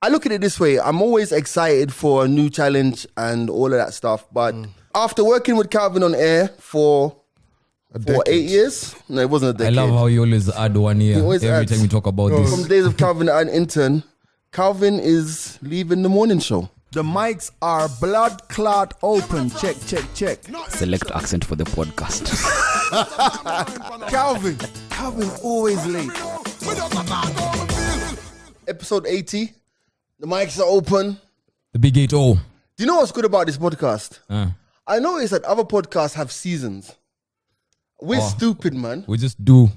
I look at it this way. I'm always excited for a new challenge and all of that stuff. But after working with Calvin on air for 8 years, no, it wasn't a decade. I love how you always add 1 year every time you talk about this. From the days of Calvin and intern, Calvin is leaving the morning show. The mics are blood clot open. Check. Select accent for the podcast. Calvin always late. Episode 80. The mics are open. The big 8-0. Do you know what's good about this podcast? I noticed that other podcasts have seasons. We're stupid, man. We just do.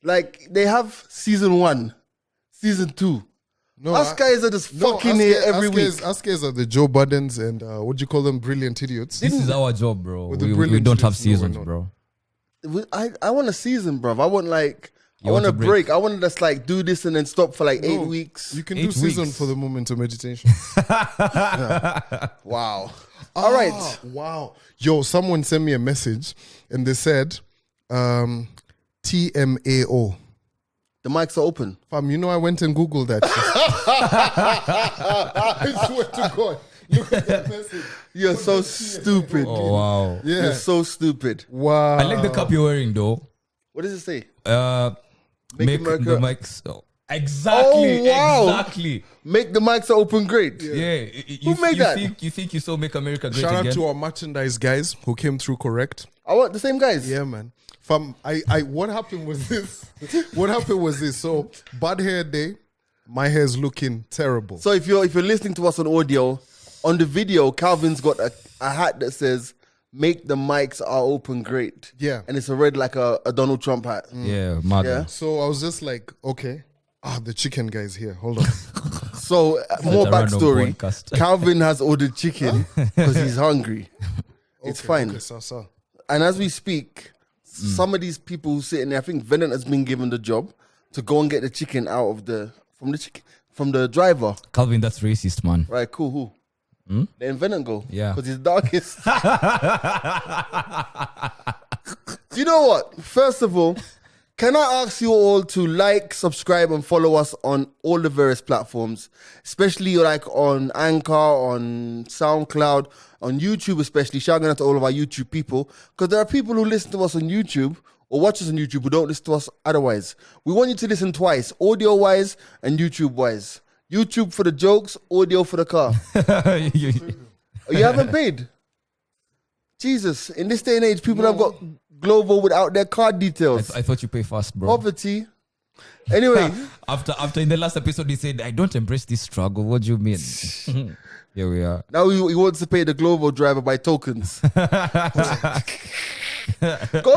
Like, they have season 1, season 2. No, us guys are just fucking here every week. Us guys are the Joe Buddens and what do you call them? Brilliant idiots. This is our job, bro. We don't have seasons, bro. I want a season, bro. I want I want a break. I want to just do this and then stop for 8 weeks. You can do season for the moment of meditation. Wow. All right. Wow. Yo, someone sent me a message and they said TMAO. The mics are open. Fam, you know I went and Googled that. I swear to God. Look at that message. You're so stupid. Oh, wow. Yeah. You're so stupid. Wow. I like the cap you're wearing, though. What does it say? Make America... the mics... Oh. Exactly. Oh, wow. Exactly. Make the mics open great. Yeah. Who made that? You think you so make America great Shout again? out to our merchandise guys who came through correct. I want the same guys. Yeah, man. Fam, what happened was this. So, bad hair day, my hair's looking terrible. So if you're listening to us on audio, on the video, Calvin's got a hat that says "Make the mics are open great." Yeah. And it's a red like a Donald Trump hat. Yeah, mad. Yeah. So I was just like, okay. The chicken guy's here. Hold on. So more a random backstory. podcast. Calvin has ordered chicken because he's hungry. It's fine. Okay, so. And as we speak, some of these people who sitting there, I think Venant has been given the job to go and get the chicken out of from the driver. Calvin, that's racist, man. Right, cool. Who? Then Venant go. Yeah. Because he's darkest. Do you know what? First of all, can I ask you all to like, subscribe, and follow us on all the various platforms, especially on Anchor, on SoundCloud, on YouTube especially. Shout out to all of our YouTube people, because there are people who listen to us on YouTube or watch us on YouTube who don't listen to us otherwise. We want you to listen twice, audio-wise and YouTube-wise. YouTube for the jokes, audio for the car. You haven't paid? Jesus, in this day and age, people have got Glovo without their card details. I thought you pay fast, bro. Poverty. Anyway. after in the last episode, he said, I don't embrace this struggle. What do you mean? Here we are. Now he wants to pay the Glovo driver by tokens.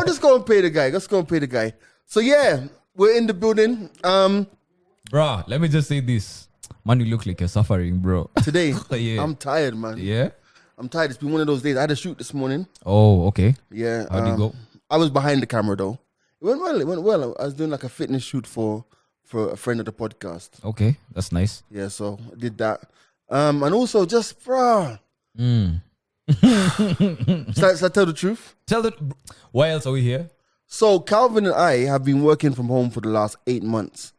Just go and pay the guy. Let's go and pay the guy. So yeah, we're in the building. Bro, let me just say this. Man, you look like you're suffering, bro. Today, Yeah. I'm tired, man. Yeah? I'm tired. It's been one of those days. I had a shoot this morning. Oh, okay. Yeah. How'd it go? I was behind the camera though. It went well. I was doing a fitness shoot for a friend of the podcast. Okay, that's nice. Yeah, so I did that. And also just, bruh. Should I tell the truth? Why else are we here? So Calvin and I have been working from home for the last 8 months.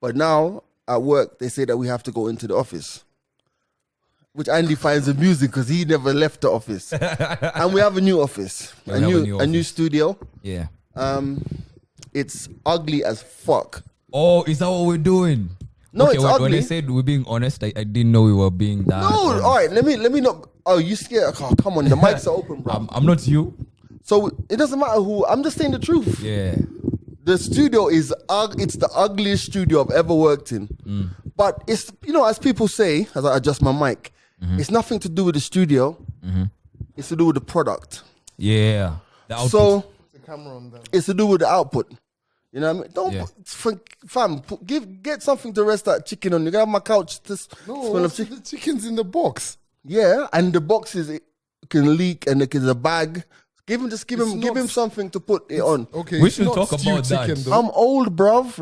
But now at work, they say that we have to go into the office. Which Andy finds amusing because he never left the office. And we have a new office. A new studio. Yeah. It's ugly as fuck. Oh, is that what we're doing? No, okay, it's when ugly. I said we're being honest, I didn't know we were being that. No, all right, let me not. Oh, you scared? Oh, come on, the mics are open, bro. I'm not you. So it doesn't matter who. I'm just saying the truth. Yeah. The studio it's the ugliest studio I've ever worked in. But it's, as people say, as I adjust my mic, it's nothing to do with the studio. It's to do with the product. Yeah. The output. So The camera on them. it's to do with the output. You know what I mean? Get something to rest that chicken on. You got my couch. Smell of chicken. The chicken's in the box. Yeah, and the boxes it can leak, and there's a bag. Give him something to put it on. Okay, We should talk about that. I'm old, bruv.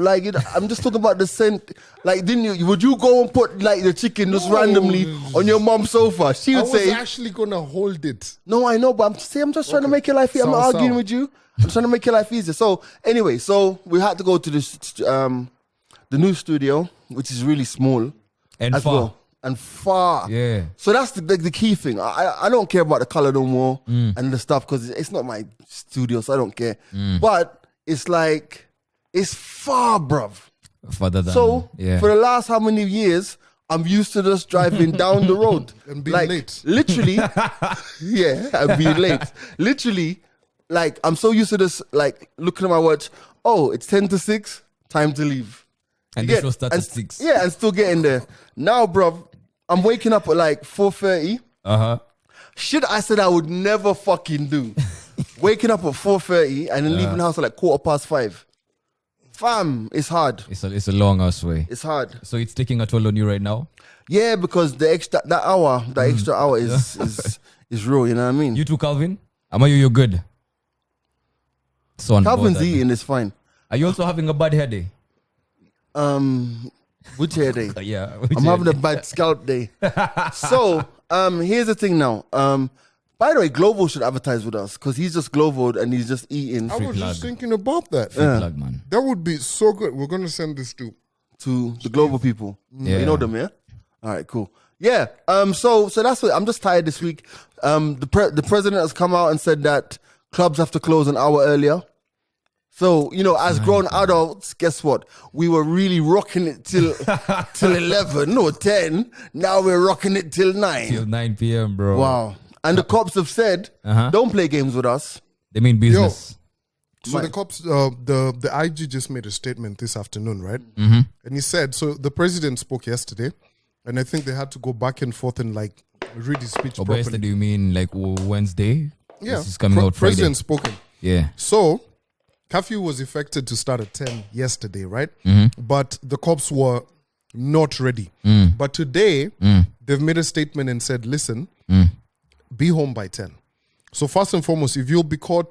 I'm just talking about the scent. Would you go and put the chicken just randomly on your mom's sofa? She would say, actually gonna hold it. no, I know, but I'm just trying to make your life easier. I'm not arguing with you. I'm trying to make your life easier. So anyway, we had to go to this the new studio, which is really small. And as far. well. And far. Yeah. So that's the key thing. I don't care about the color no more and the stuff because it's not my studio, so I don't care. But it's like, it's far, bruv. Further than. So yeah. for the last how many years, I'm used to just driving down the road. And being like, late. Literally, yeah, and being late. Literally, like, I'm so used to this, like, looking at my watch. Oh, it's 10 to 6, time to leave. And You the show starts at 6. Yeah, and still getting there. Now, bruv, I'm waking up at like 4:30. Shit I said I would never fucking do. Waking up at 4:30 and then leaving the house at like 5:15. Fam, it's hard. It's a long ass way. It's hard. So it's taking a toll on you right now? Yeah, because the extra hour is real, you know what I mean? You too, Calvin? You're good. So Calvin's eating is fine. Are you also having a bad hair day? Which hair day? Yeah. I'm having a bad scalp day. So, here's the thing now. By the way, Glovo should advertise with us because he's just Glovoed and he's just eating I was plug. just thinking about that. Plug, man. That would be so good. We're going to send this to the Glovo people. Yeah. You know them, yeah? All right, cool. Yeah. So that's what I'm just tired this week. The president has come out and said that clubs have to close an hour earlier. So, as grown adults, guess what? We were really rocking it till 11 or 10. Now we're rocking it till 9. Till 9 p.m., bro. Wow. And the cops have said, don't play games with us. They mean business. So the cops, the IG just made a statement this afternoon, right? And he said, so the president spoke yesterday, and I think they had to go back and forth and like read his speech Or properly. yesterday, you mean like Wednesday? Yeah, This is coming out Friday. president spoken. Yeah. So curfew was effected to start at 10 yesterday, right? But the cops were not ready. But today, they've made a statement and said, listen, be home by 10. So first and foremost, if you'll be caught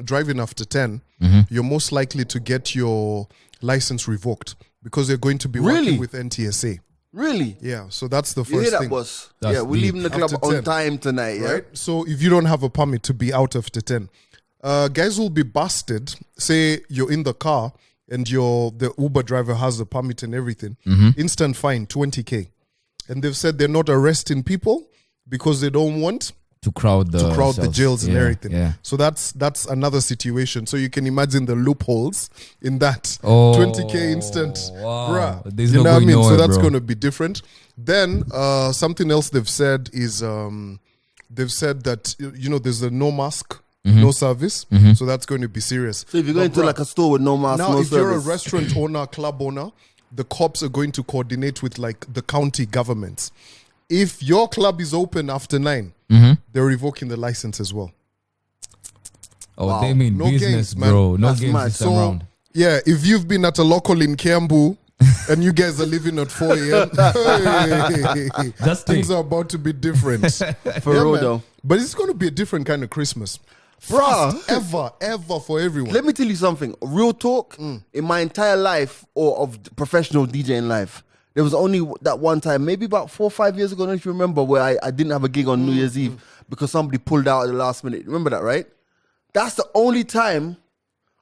driving after 10, you're most likely to get your license revoked because you're going to be Really? working with NTSA. Really? Yeah, so that's the You first hear that, thing. boss? That's Yeah, we're deep. leaving the club After on 10. time tonight, yeah? Right? So if you don't have a permit to be out after 10, guys will be busted. Say you're in the car and the Uber driver has a permit and everything. Instant fine, 20K. And they've said they're not arresting people because they don't want To crowd the the jails and Yeah, everything. Yeah. So that's another situation. So you can imagine the loopholes in that. Oh, 20K instant. wow. Bruh. There's You no know what I going mean? So nowhere, that's bro. going to be different. Then something else they've said is they've said that there's a no mask, no service. So that's going to be serious. So if you're going But to bruh, like a store with no mask, now no if you're a service. restaurant owner, club owner, the cops are going to coordinate with like the county governments. If your club is open after 9, they're revoking the license as well. Oh, Wow. they mean No business, games, man. bro. No That's games mad. this time So around. yeah, if you've been at a local in Kiambu and you guys are leaving at 4 a.m., hey, Just things think. are about to be different. For real, man. though. But it's going to be a different kind of Christmas. Bruh. First ever for everyone. Let me tell you something. Real talk, in my entire life or of professional DJing life, there was only that one time, maybe about 4 or 5 years ago, I don't know if you remember, where I didn't have a gig on New Year's Eve because somebody pulled out at the last minute. Remember that, right? That's the only time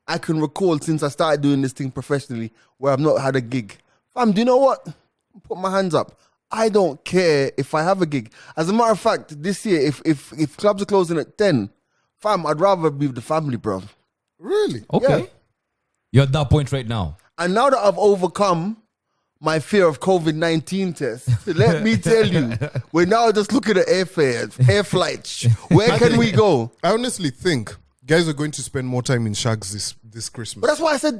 I can recall since I started doing this thing professionally where I've not had a gig. Fam, do you know what? Put my hands up. I don't care if I have a gig. As a matter of fact, this year, if clubs are closing at 10, fam, I'd rather be with the family, bro. Really? Okay. Yeah. You're at that point right now. And now that I've overcome my fear of COVID-19 tests, let me tell you, we're now just looking at airfares, air flights. Where can we go? I honestly think guys are going to spend more time in shags this Christmas. But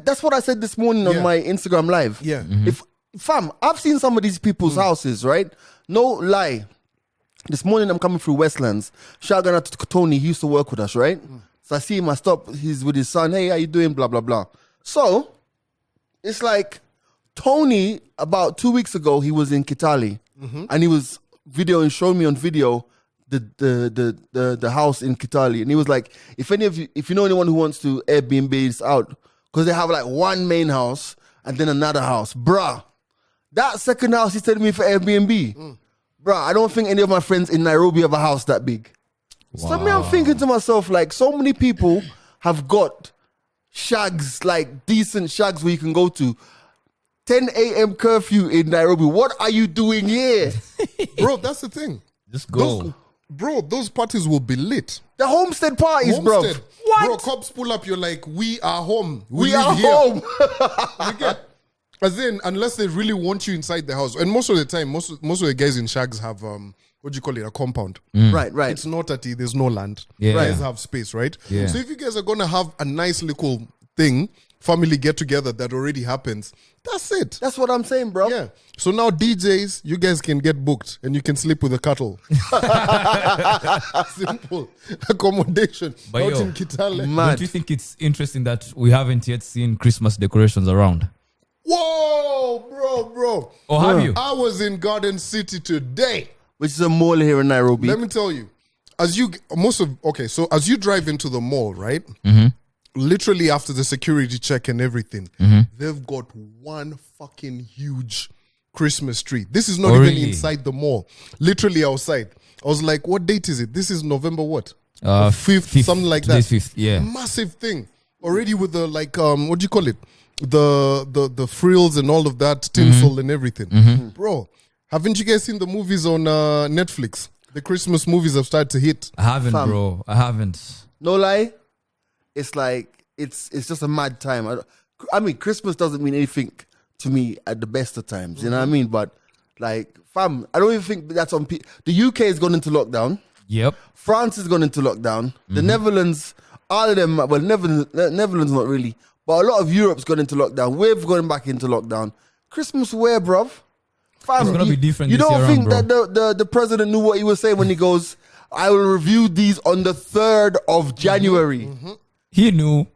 that's what I said this morning on Yeah. my Instagram live. Yeah. If fam, I've seen some of these people's houses, right? No lie. This morning I'm coming through Westlands. Shout out to Tony, he used to work with us, right? So I see him, I stop, he's with his son. Hey, how you doing? Blah, blah, blah. So it's like Tony, about 2 weeks ago, he was in Kitale and he was showing me on video the house in Kitale. And he was like, if you know anyone who wants to Airbnb this out, because they have like one main house and then another house. Bruh, that second house he said to me for Airbnb. Bruh, I don't think any of my friends in Nairobi have a house that big. So me, I'm thinking to myself, like, so many people have got shags, like decent shags where you can go to. 10 a.m. curfew in Nairobi. What are you doing here? Bro, that's the thing. Just go. Those parties will be lit. The Homestead parties, bro. What? Bro, cops pull up, you're like, we are home. We live are here. home. You get? As in, unless they really want you inside the house. And most of the time, most of the guys in shags have, what do you call it, a compound. Right. It's not there's no land. Yeah. You guys have space, right? Yeah. So if you guys are going to have a nice little thing, family get together that already happens, that's it. That's what I'm saying, bro. Yeah. So now DJs, you guys can get booked and you can sleep with the cattle. Simple accommodation. But out yo, in Kitale. Mad. Don't you think it's interesting that we haven't yet seen Christmas decorations around? Whoa, bro. Or have you? I was in Garden City today. Which is a mall here in Nairobi. Let me tell you, as you drive into the mall, right? Literally after the security check and everything, they've got one fucking huge Christmas tree. This is not Oh, even really? inside the mall. Literally outside. I was like, what date is it? This is November what? Fifth, something like today's that. 5th, yeah. Massive thing. Already with the what do you call it? The frills and all of that, tinsel and everything. Bro, haven't you guys seen the movies on Netflix? The Christmas movies have started to hit. I haven't, Fam. bro. I haven't. No lie, it's like it's just a mad time. I mean, Christmas doesn't mean anything to me at the best of times. You know what I mean? But like, fam, I don't even think that's on. The UK has gone into lockdown. Yep. France has gone into lockdown. The Netherlands, all of them. Well, Netherlands not really, but a lot of Europe's gone into lockdown. We've gone back into lockdown. Christmas where, bruv? Fam, It's gonna be different You this don't year think around, that the president knew what he was saying when he goes, "I will review these on the 3rd of January." He knew.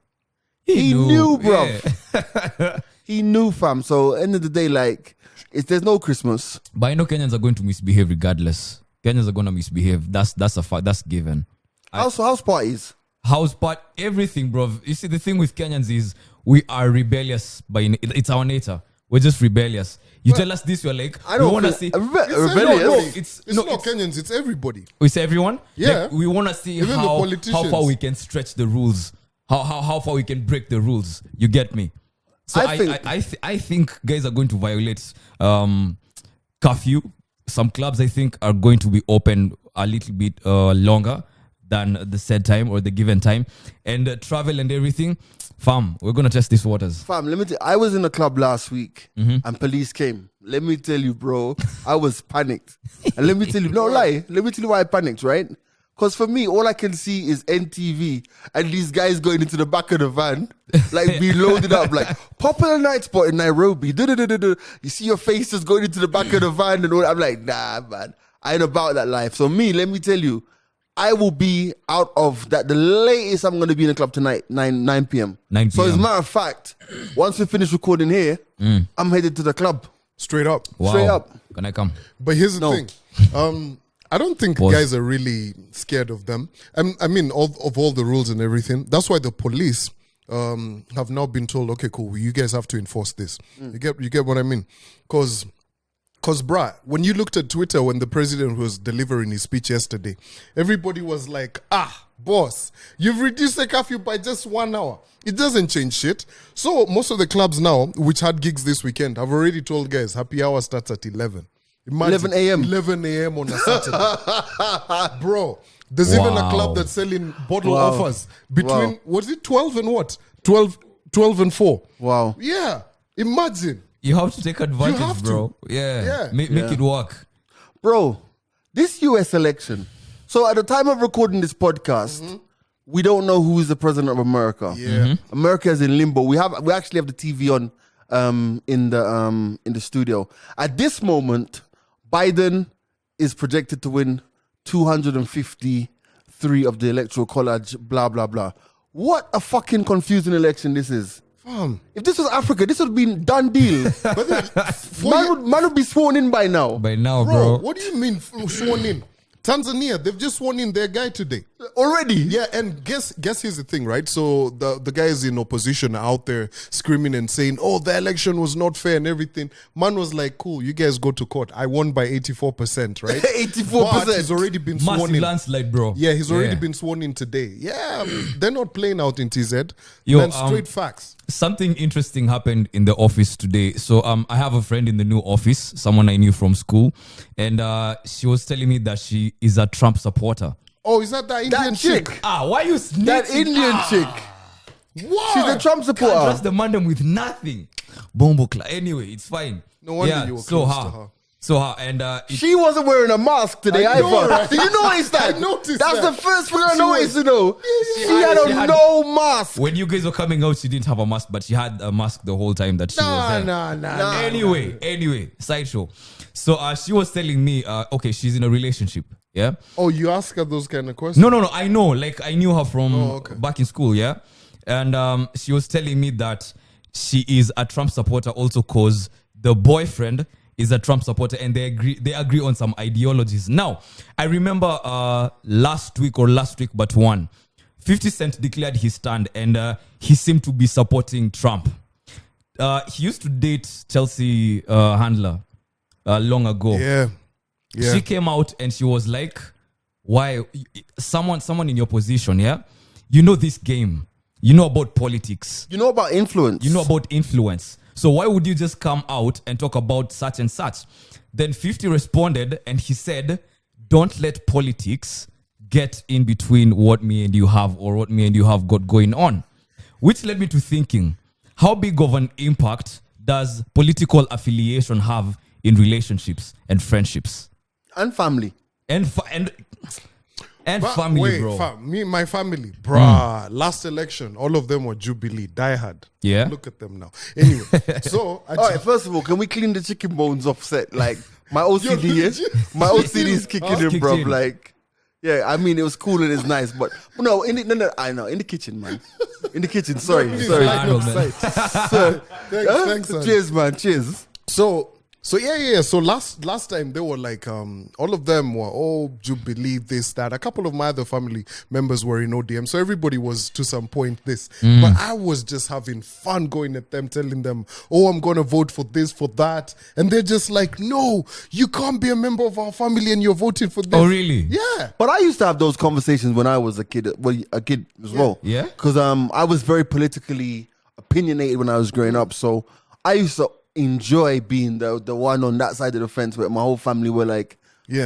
He knew, bro. Yeah. He knew, fam. So end of the day, like, there's no Christmas. But I know Kenyans are going to misbehave regardless. Kenyans are going to misbehave. That's a fact. That's given. House parties. House part, everything, bro. You see, the thing with Kenyans is we are rebellious. It's our nature. We're just rebellious. You tell us this, we're like, I don't we want to feel- see. rebellious. No, It's not Kenyans, it's everybody. We say everyone. Yeah. Like, we want to see Even the how politicians. far we can stretch the rules. How far we can break the rules. You get me? So I think guys are going to violate curfew. Some clubs I think are going to be open a little bit longer than the said time or the given time, and travel and everything. Fam, we're gonna test these waters. Fam, let me tell you, I was in a club last week and police came. Let me tell you, bro, I was panicked. And let me tell you, no lie, let me tell you why I panicked, right? Because for me, all I can see is NTV and these guys going into the back of the van, like be loaded up, like popular night spot in Nairobi. You see your faces going into the back of the van and all that. I'm like, nah, man, I ain't about that life. So me, let me tell you, I will be out of that. The latest I'm going to be in the club tonight, 9 p.m. 9 So as a p.m.. matter of fact, once we finish recording here, I'm headed to the club. Straight up. Wow. Straight up. Can I come? But here's the No. thing. I don't think Pause. guys are really scared of them. I mean, of all the rules and everything. That's why the police have now been told, okay, cool, you guys have to enforce this. You get what I mean? Because, bruh, when you looked at Twitter when the president was delivering his speech yesterday, everybody was like, boss, you've reduced the curfew by just 1 hour. It doesn't change shit. So most of the clubs now, which had gigs this weekend, have already told guys, happy hour starts at 11. Imagine 11 a.m. 11 a.m. on a Saturday. Bro, there's even a club that's selling bottle Wow. offers between, Wow. was it 12 and what? 12 and 4. Wow. Yeah, imagine. You have to take advantage, have to. bro. Yeah. Yeah. Make it work. Bro, this US election. So at the time of recording this podcast, we don't know who is the president of America. Yeah. America is in limbo. We actually have the TV on in the studio. At this moment, Biden is projected to win 253 of the electoral college, blah, blah, blah. What a fucking confusing election this is. If this was Africa, this would have been done deal. But then, man would be sworn in by now. By now, bro, bro. what do you mean sworn in? Tanzania, they've just sworn in their guy today. Already? Yeah, and guess here's the thing, right? So the guys in opposition are out there screaming and saying, "Oh, the election was not fair and everything." Man was like, "Cool, you guys go to court. I won by 84%, right? 84%. But he's already been sworn Massive in. landslide, bro. Yeah, he's already been sworn in today. Yeah, they're not playing out in TZ. Yo, Man, straight facts. Something interesting happened in the office today. So I have a friend in the new office, someone I knew from school, and she was telling me that she is a Trump supporter. Oh, is that Indian chick? Why you snitching? That Indian chick. What? She's a Trump Can't supporter. trust the madam with nothing. Bombo cla. Anyway, it's fine. No wonder you were close to her. So her and She wasn't wearing a mask today I know, either. right? Did you notice that? I noticed That's that. the first thing I She noticed, was- you know. She had no mask. when you guys were coming out, she didn't have a mask, but she had a mask the whole time that she was there. Nah. Anyway, sideshow. So she was telling me, okay, she's in a relationship. Yeah. Oh, you ask her those kind of questions? No. I know. Like I knew her from okay. back in school. Yeah. And she was telling me that she is a Trump supporter also because the boyfriend is a Trump supporter and they agree on some ideologies. Now, I remember last week but one, 50 Cent declared his stand and he seemed to be supporting Trump. He used to date Chelsea Handler long ago. Yeah. She came out and she was like, why someone in your position, yeah? You know this game. You know about politics. You know about influence. You know about influence. So why would you just come out and talk about such and such? Then 50 responded and he said, don't let politics get in between what me and you have or what me and you have got going on. Which led me to thinking, how big of an impact does political affiliation have in relationships and friendships? And family. And family, wait, bro. My family, bruh. Last election, all of them were Jubilee, diehard. Yeah. Look at them now. Anyway, so All right, first of all, can we clean the chicken bones off set? Like, my OCD, my OCD is kicking in, Kicked bro. in. Like, yeah, I mean, it was cool and it's nice, but no, I know, in the kitchen, man. In the kitchen, sorry. I know, man. Thanks, son. Cheers, man, cheers. So yeah. So last time they were like, all of them were, oh, Jubilee, this, that. A couple of my other family members were in ODM. So everybody was to some point this. But I was just having fun going at them, telling them, oh, I'm going to vote for this, for that. And they're just like, no, you can't be a member of our family and you're voting for this. Oh, really? Yeah. But I used to have those conversations when I was a kid as well. Yeah? Because I was very politically opinionated when I was growing up. So I used to enjoy being the one on that side of the fence where my whole family were like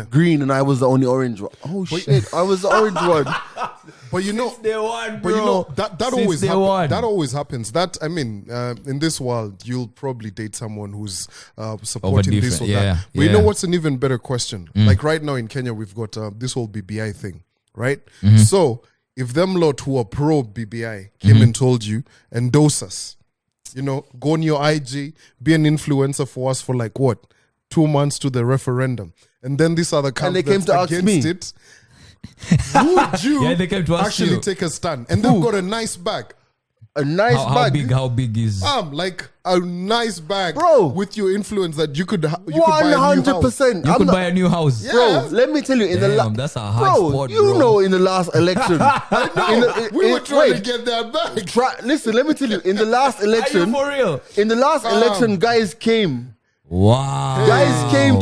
green and I was the only orange one. Oh shit, I was the orange one. But you know, that always happens. That, I mean, in this world, you'll probably date someone who's supporting this or that. But you know what's an even better question? Like right now in Kenya, we've got this whole BBI thing, right? So if them lot who are pro BBI came and told you, endorse us, you know, go on your IG, be an influencer for us for like what, 2 months to the referendum, and then this other they came to ask me. it. Would you they came to ask actually you. take a stand? And they've got a nice bag. A nice bag. How big is Like a nice bag, Bro. with your influence that you could buy a new house. 100%. you could buy a new house? Bro, let me tell you, in the Damn, that's a hard spot, you bro. know, in the last election, We were trying to get that back. Listen, let me tell you, in the last Are you election, for real? in the last election, guys came Wow.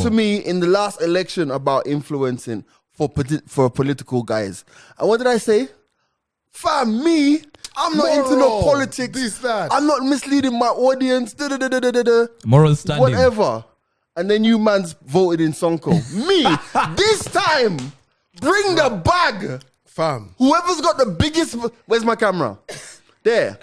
to me in the last election about influencing for political guys. And what did I say? Fam, me, I'm not into no Moral, politics. this, that. I'm not misleading my audience. Moral standing. Whatever. And then you mans voted in Sonko. Me, this time, bring the bag. Fam. Whoever's got the biggest, where's my camera? There.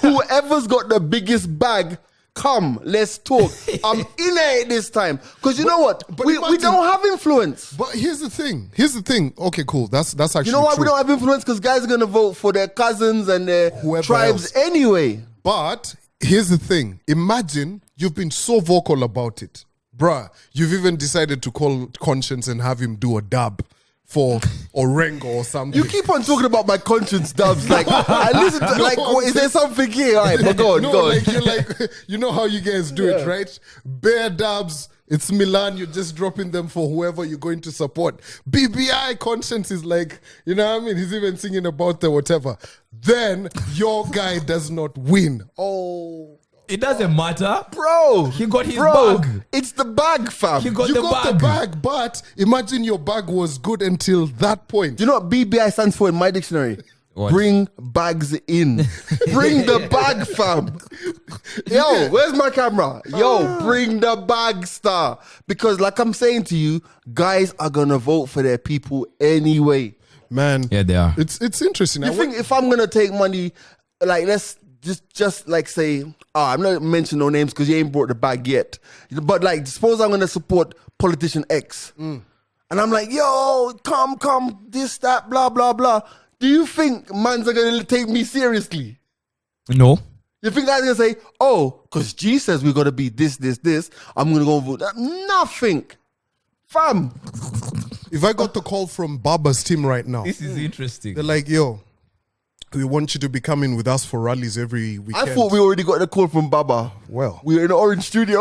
Whoever's got the biggest bag, come, let's talk. I'm in it this time. Because you know what? We don't have influence. But here's the thing. Okay, cool. That's actually You know why true. we don't have influence? Because guys are going to vote for their cousins and their Whoever tribes else. anyway. But here's the thing. Imagine you've been so vocal about it. Bruh, you've even decided to call Conscience and have him do a dub for Orengo or something. You keep on talking about my conscience dubs. Like, I listen to, No, like, I'm is there something here? All right, but go on, no, go on. like you're like, you know how you guys do it, right? Bare dubs, It's Milan. You're just dropping them for whoever you're going to support. BBI conscience is like, you know what I mean? He's even singing about the whatever. Then your guy does not win. Oh. It doesn't matter. Bro, He got his bag. It's the bag, fam. He got You the got bag. the bag, but imagine your bag was good until that point. Do you know what BBI stands for in my dictionary? What? Bring bags in. Bring the bag, fam. Yo, where's my camera? Yo, bring the bag, star. Because like I'm saying to you, guys are going to vote for their people anyway. Man, Yeah, they are. it's interesting. You think if I'm going to take money, like let's just like say, I'm not mentioning no names because you ain't brought the bag yet. But like, suppose I'm going to support politician X. And I'm like, yo, come, this, that, blah, blah, blah. Do you think mans are going to take me seriously? No. You think I'm going to say, oh, because G says we got to be this, I'm going to go vote that? Nothing. Fam. if I got the call from Baba's team right now, This is interesting. they're like, yo, we want you to be coming with us for rallies every weekend. I thought we already got the call from Baba. Well. We were in the Orange studio.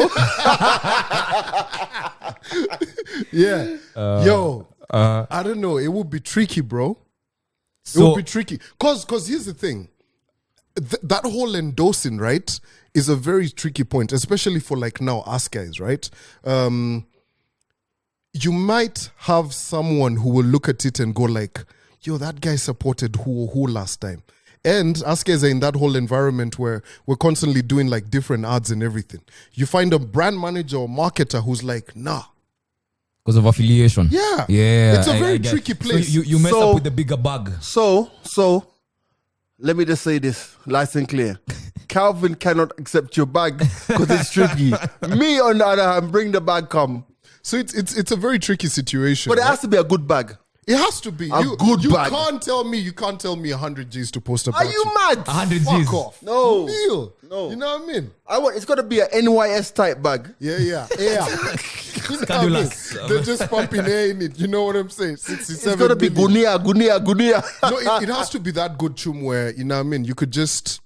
Yeah. I don't know. It would be tricky, bro. It would So be tricky. Because here's the thing. That whole endorsing, right, is a very tricky point, especially for like now us guys, right? You might have someone who will look at it and go like, yo, that guy supported who last time. And us guys are in that whole environment where we're constantly doing like different ads and everything. You find a brand manager or marketer who's like, nah. because of affiliation. Yeah. Yeah. It's a very get- tricky place. So you mess So- up with the bigger bag. So, let me just say this, nice and clear. Calvin cannot accept your bag because it's tricky. Me, on the other hand, bring the bag, come. So it's a very tricky situation. But it right? has to be a good bag. It has to be. A good you bag. can't tell me 100 G's to post about Are you mad? 100 Fuck G's. off. No. Deal. No. You know what I mean? It's got to be an NYS type bag. Yeah. You know what I mean? Scandalous. They're just pumping air in it. You know what I'm saying? 67 It's got to be billion. Gunia. No, it has to be that good chum where, you know what I mean, you could just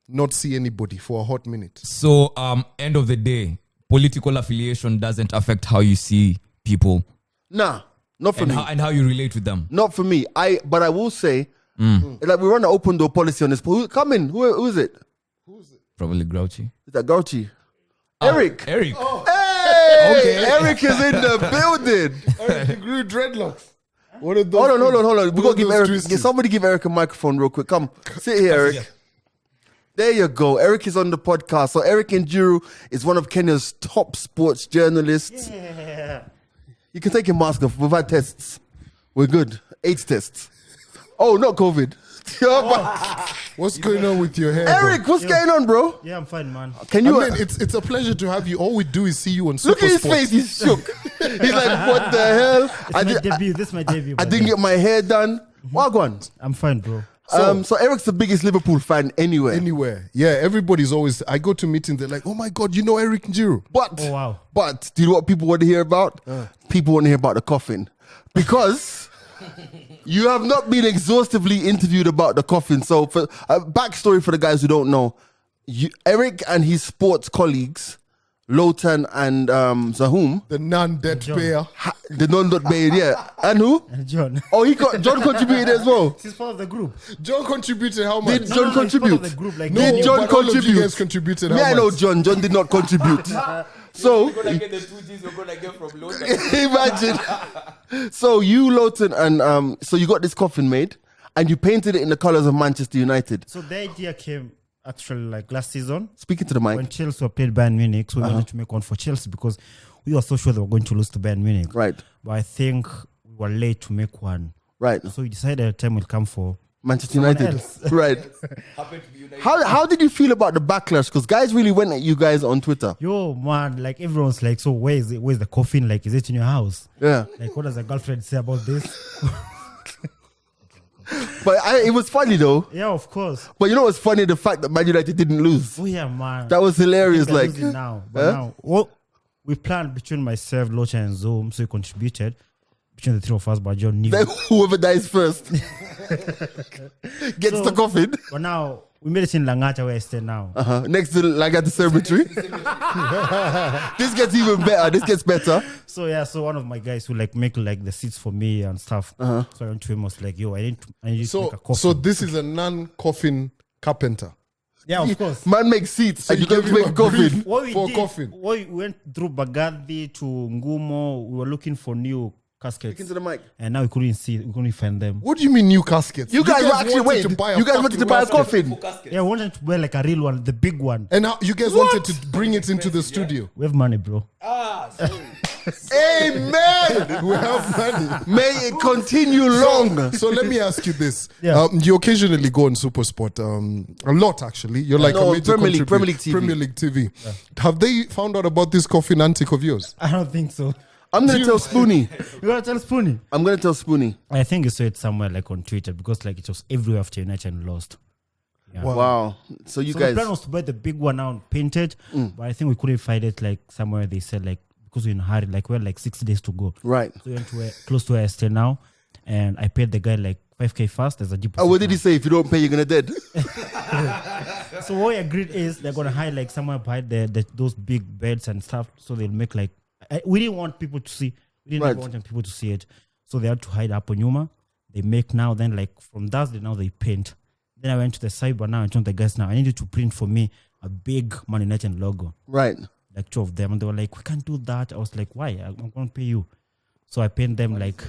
not see anybody for a hot minute. So end of the day, political affiliation doesn't affect how you see people Nah, not for me. and how you relate with them. Not for me. But I will say, like we run an open door policy on this. Come in. Who is it? Probably grouchy. Is that Gauchi? Eric. Eric. Hey, Okay. Eric is in the building. He grew dreadlocks. What are those? Hold on. We What gotta are give those Eric. twisties? Somebody give Eric a microphone real quick. Come, sit here, Eric. Yeah. There you go. Eric is on the podcast. So Eric Njiru is one of Kenya's top sports journalists. Yeah. You can take your mask off. We've had tests. We're good. 8 tests. Oh, not COVID. What's going on with your hair? Eric, what's going on, bro? Yeah, I'm fine, man. Can bro? you? I mean, it's a pleasure to have you. All we do is see you on Look Super at his Sports. face. He's shook. He's like, what the hell? It's my debut. This is my debut. I brother. didn't get my hair done. Wagwan. I'm fine, bro. So Eric's the biggest Liverpool fan anywhere. Anywhere. Yeah, everybody's always, I go to meetings, they're like, oh my God, you know Eric Njiru. But, Oh, wow. but do you know what people want to hear about? People want to hear about the coffin. Because you have not been exhaustively interviewed about the coffin. So, for a backstory for the guys who don't know, Eric and his sports colleagues, Lotan and Zahum, The non-debt John. payer. the non-paid, yeah. And who? John. Oh, John contributed as well. He's part of the group. John contributed how much? Did John he's part contribute? of the group, like, Did no, John but all of you contribute? guys contributed how Me, I know much? John. John did not contribute. So get the 2 G's we're gonna get from London. imagine. So you, Lawton, and so you got this coffin made, and you painted it in the colors of Manchester United. So the idea came actually like last season Speaking to the when mic, Chelsea were played Bayern Munich. So we wanted to make one for Chelsea because we were so sure they were going to lose to Bayern Munich. right? But I think we were late to make one. Right. So we decided the time will come for Manchester someone United. else. Right. How did you feel about the backlash? Because guys really went at you guys on Twitter. Yo, man, like everyone's like, so where is it? Where's the coffin? Like, is it in your house? Yeah. Like, what does the girlfriend say about this? But it was funny though. Yeah, of course. But you know what's funny? The fact that Man United didn't lose. Oh yeah, man. That was hilarious. They're Like, losing now, but Huh? now what we planned between myself, Locha, and Zoom, so we contributed between the three of us. But John knew. then whoever dies first gets So- the coffin. But now We made it in Langata where I stay now. Next to the cemetery. This gets even better. This gets better. So yeah, so one of my guys who like make like the seats for me and stuff. So I went to him, was like, yo, I need to make a coffin. So this is a non-coffin carpenter. Yeah, of course. Man makes seats and you gave can him make a a coffin. brief. What we For did, coffin. we went through Baghdadi to Ngumo. We were looking for new caskets. Into the mic. And now we couldn't find them. What do you mean new caskets? You guys were actually wanted wait. You guys wanted to buy a coffin. Yeah, we wanted to buy like a real one, the big one. And how, you guys wanted to bring it into the studio. We have money, bro. Amen. We have money. May it continue long. So let me ask you this. Yeah. You occasionally go on Supersport. A lot, actually. You're like No, a major Premier League contributor. TV. Premier League TV. Have they found out about this coffin antic of yours? I don't think so. I'm gonna tell Spoonie. You gotta tell Spoonie. I'm gonna tell Spoonie. I think you saw it somewhere like on Twitter because like it was everywhere after United lost. Yeah. Wow. So you So guys. the plan was to buy the big one now and paint it, but I think we couldn't find it like somewhere they said like because we're in a hurry, like we're like 6 days to go. Right. So we went to close to where I stay now, and I paid the guy like 5K fast. There's a deposit. Oh, what did he say? If you don't pay, you're gonna dead. So what we agreed is they're gonna hide like somewhere behind those big beds and stuff, so they'll make like we didn't want people to see. We didn't Right. even want people to see it, so they had to hide up on Yuma. They make now, then like from Thursday now they paint. Then I went to the cyber now and told the guys now I needed to print for me a big Man United logo, Right. like 2 of them, and they were like, "We can't do that." I was like, "Why? I'm going to pay you." So I paid them like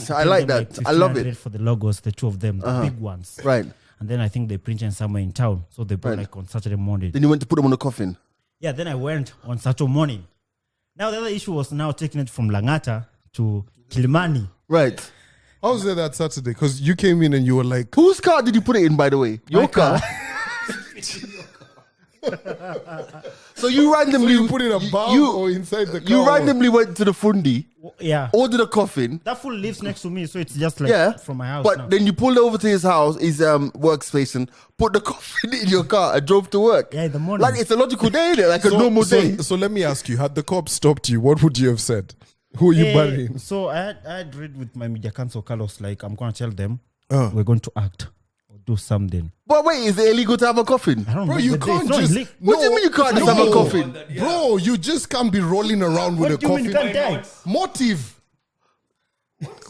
I like that. I love it. for the logos, the 2 of them, the big ones. Right. And then I think they printed somewhere in town, so they brought Right. like on Saturday morning. Then you went to put them on the coffin. Yeah, then I went on Saturday morning. Now the other issue was now taking it from Langata to Kilimani. Right. How was it that Saturday? Because you came in and you were like, Whose car did you put it in, by the way? Your My car. So you randomly you put it above or inside the car? You randomly went to the fundi, Yeah. ordered a coffin. That fool lives next to me, so it's just like Yeah. from my house. But now. then you pulled over to his house, his workspace, and put the coffin in your car and drove to work. Yeah, in the morning. Like it's a logical day, innit? Like a normal day. So let me ask you, had the cops stopped you, what would you have said? Who are you burying? So I had read with my media council, Carlos, like I'm going to tell them we're going to act or do something. But wait, is it illegal to have a coffin? I don't Bro, know. you but can't it's not just... illegal. What do you mean you can't just have a coffin? Bro, you just can't be rolling around with What a do you mean coffin. you can't die? Motive.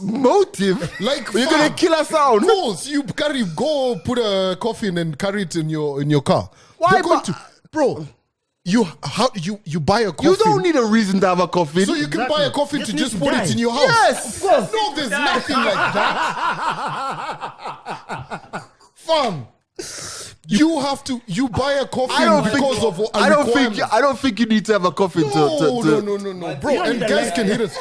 Motive? Like You're gonna fam, kill us out. Rules. You go put a coffin and carry it in your car. Why, They're going but- to, bro? You buy a coffin. You don't need a reason to have a coffin. So you can buy a coffin to Just just need put to it die. in your house. Yes! No, there's nothing like that. Fam, you have to. You buy a coffin because of a requirement. I don't think you need to have a coffin to No, bro. You don't And need a guys li- can hit us.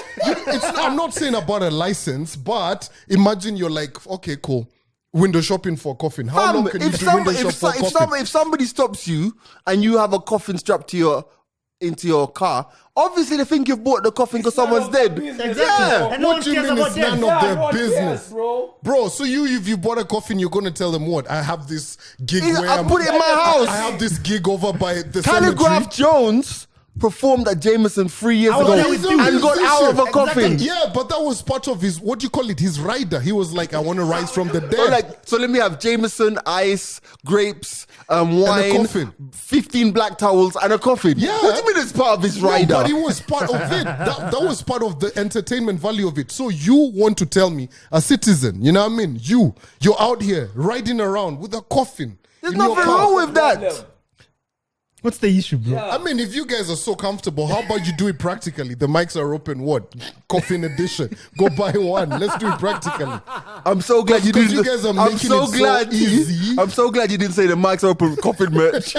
I'm not saying about a license, but imagine you're like, okay, cool. Window shopping for a coffin. How long can you do window shop for a coffin? If somebody stops you and you have a coffin strapped to into your car, obviously they think you've bought the coffin because someone's dead. Exactly. Yeah. And no What one do you cares mean about it's them. none of their business? Bro, so if you bought a coffin, you're gonna tell them what? I have this gig where I put it in my house. I have this gig over by the Calligraph Jones performed at Jameson 3 years I was ago there with you. and got out of a coffin. Exactly. Yeah, but that was part of his, what do you call it? His rider. He was like, I want to rise from the dead. So let me have Jameson, ice, grapes, wine, coffin. 15 black towels, and a coffin. Yeah. What do you mean it's part of his No, rider? but it was part of it. That was part of the entertainment value of it. So you want to tell me, a citizen, you know what I mean? You're out here riding around with a coffin. There's in your nothing car. wrong with that. What's the issue, bro? I mean, if you guys are so comfortable, how about you do it practically? The mics are open. What? Coffin edition. Go buy one. Let's do it practically. I'm so glad you Because didn't. you guys are I'm making so it so glad easy. I'm so glad you didn't say the mics are open. Coffin merch.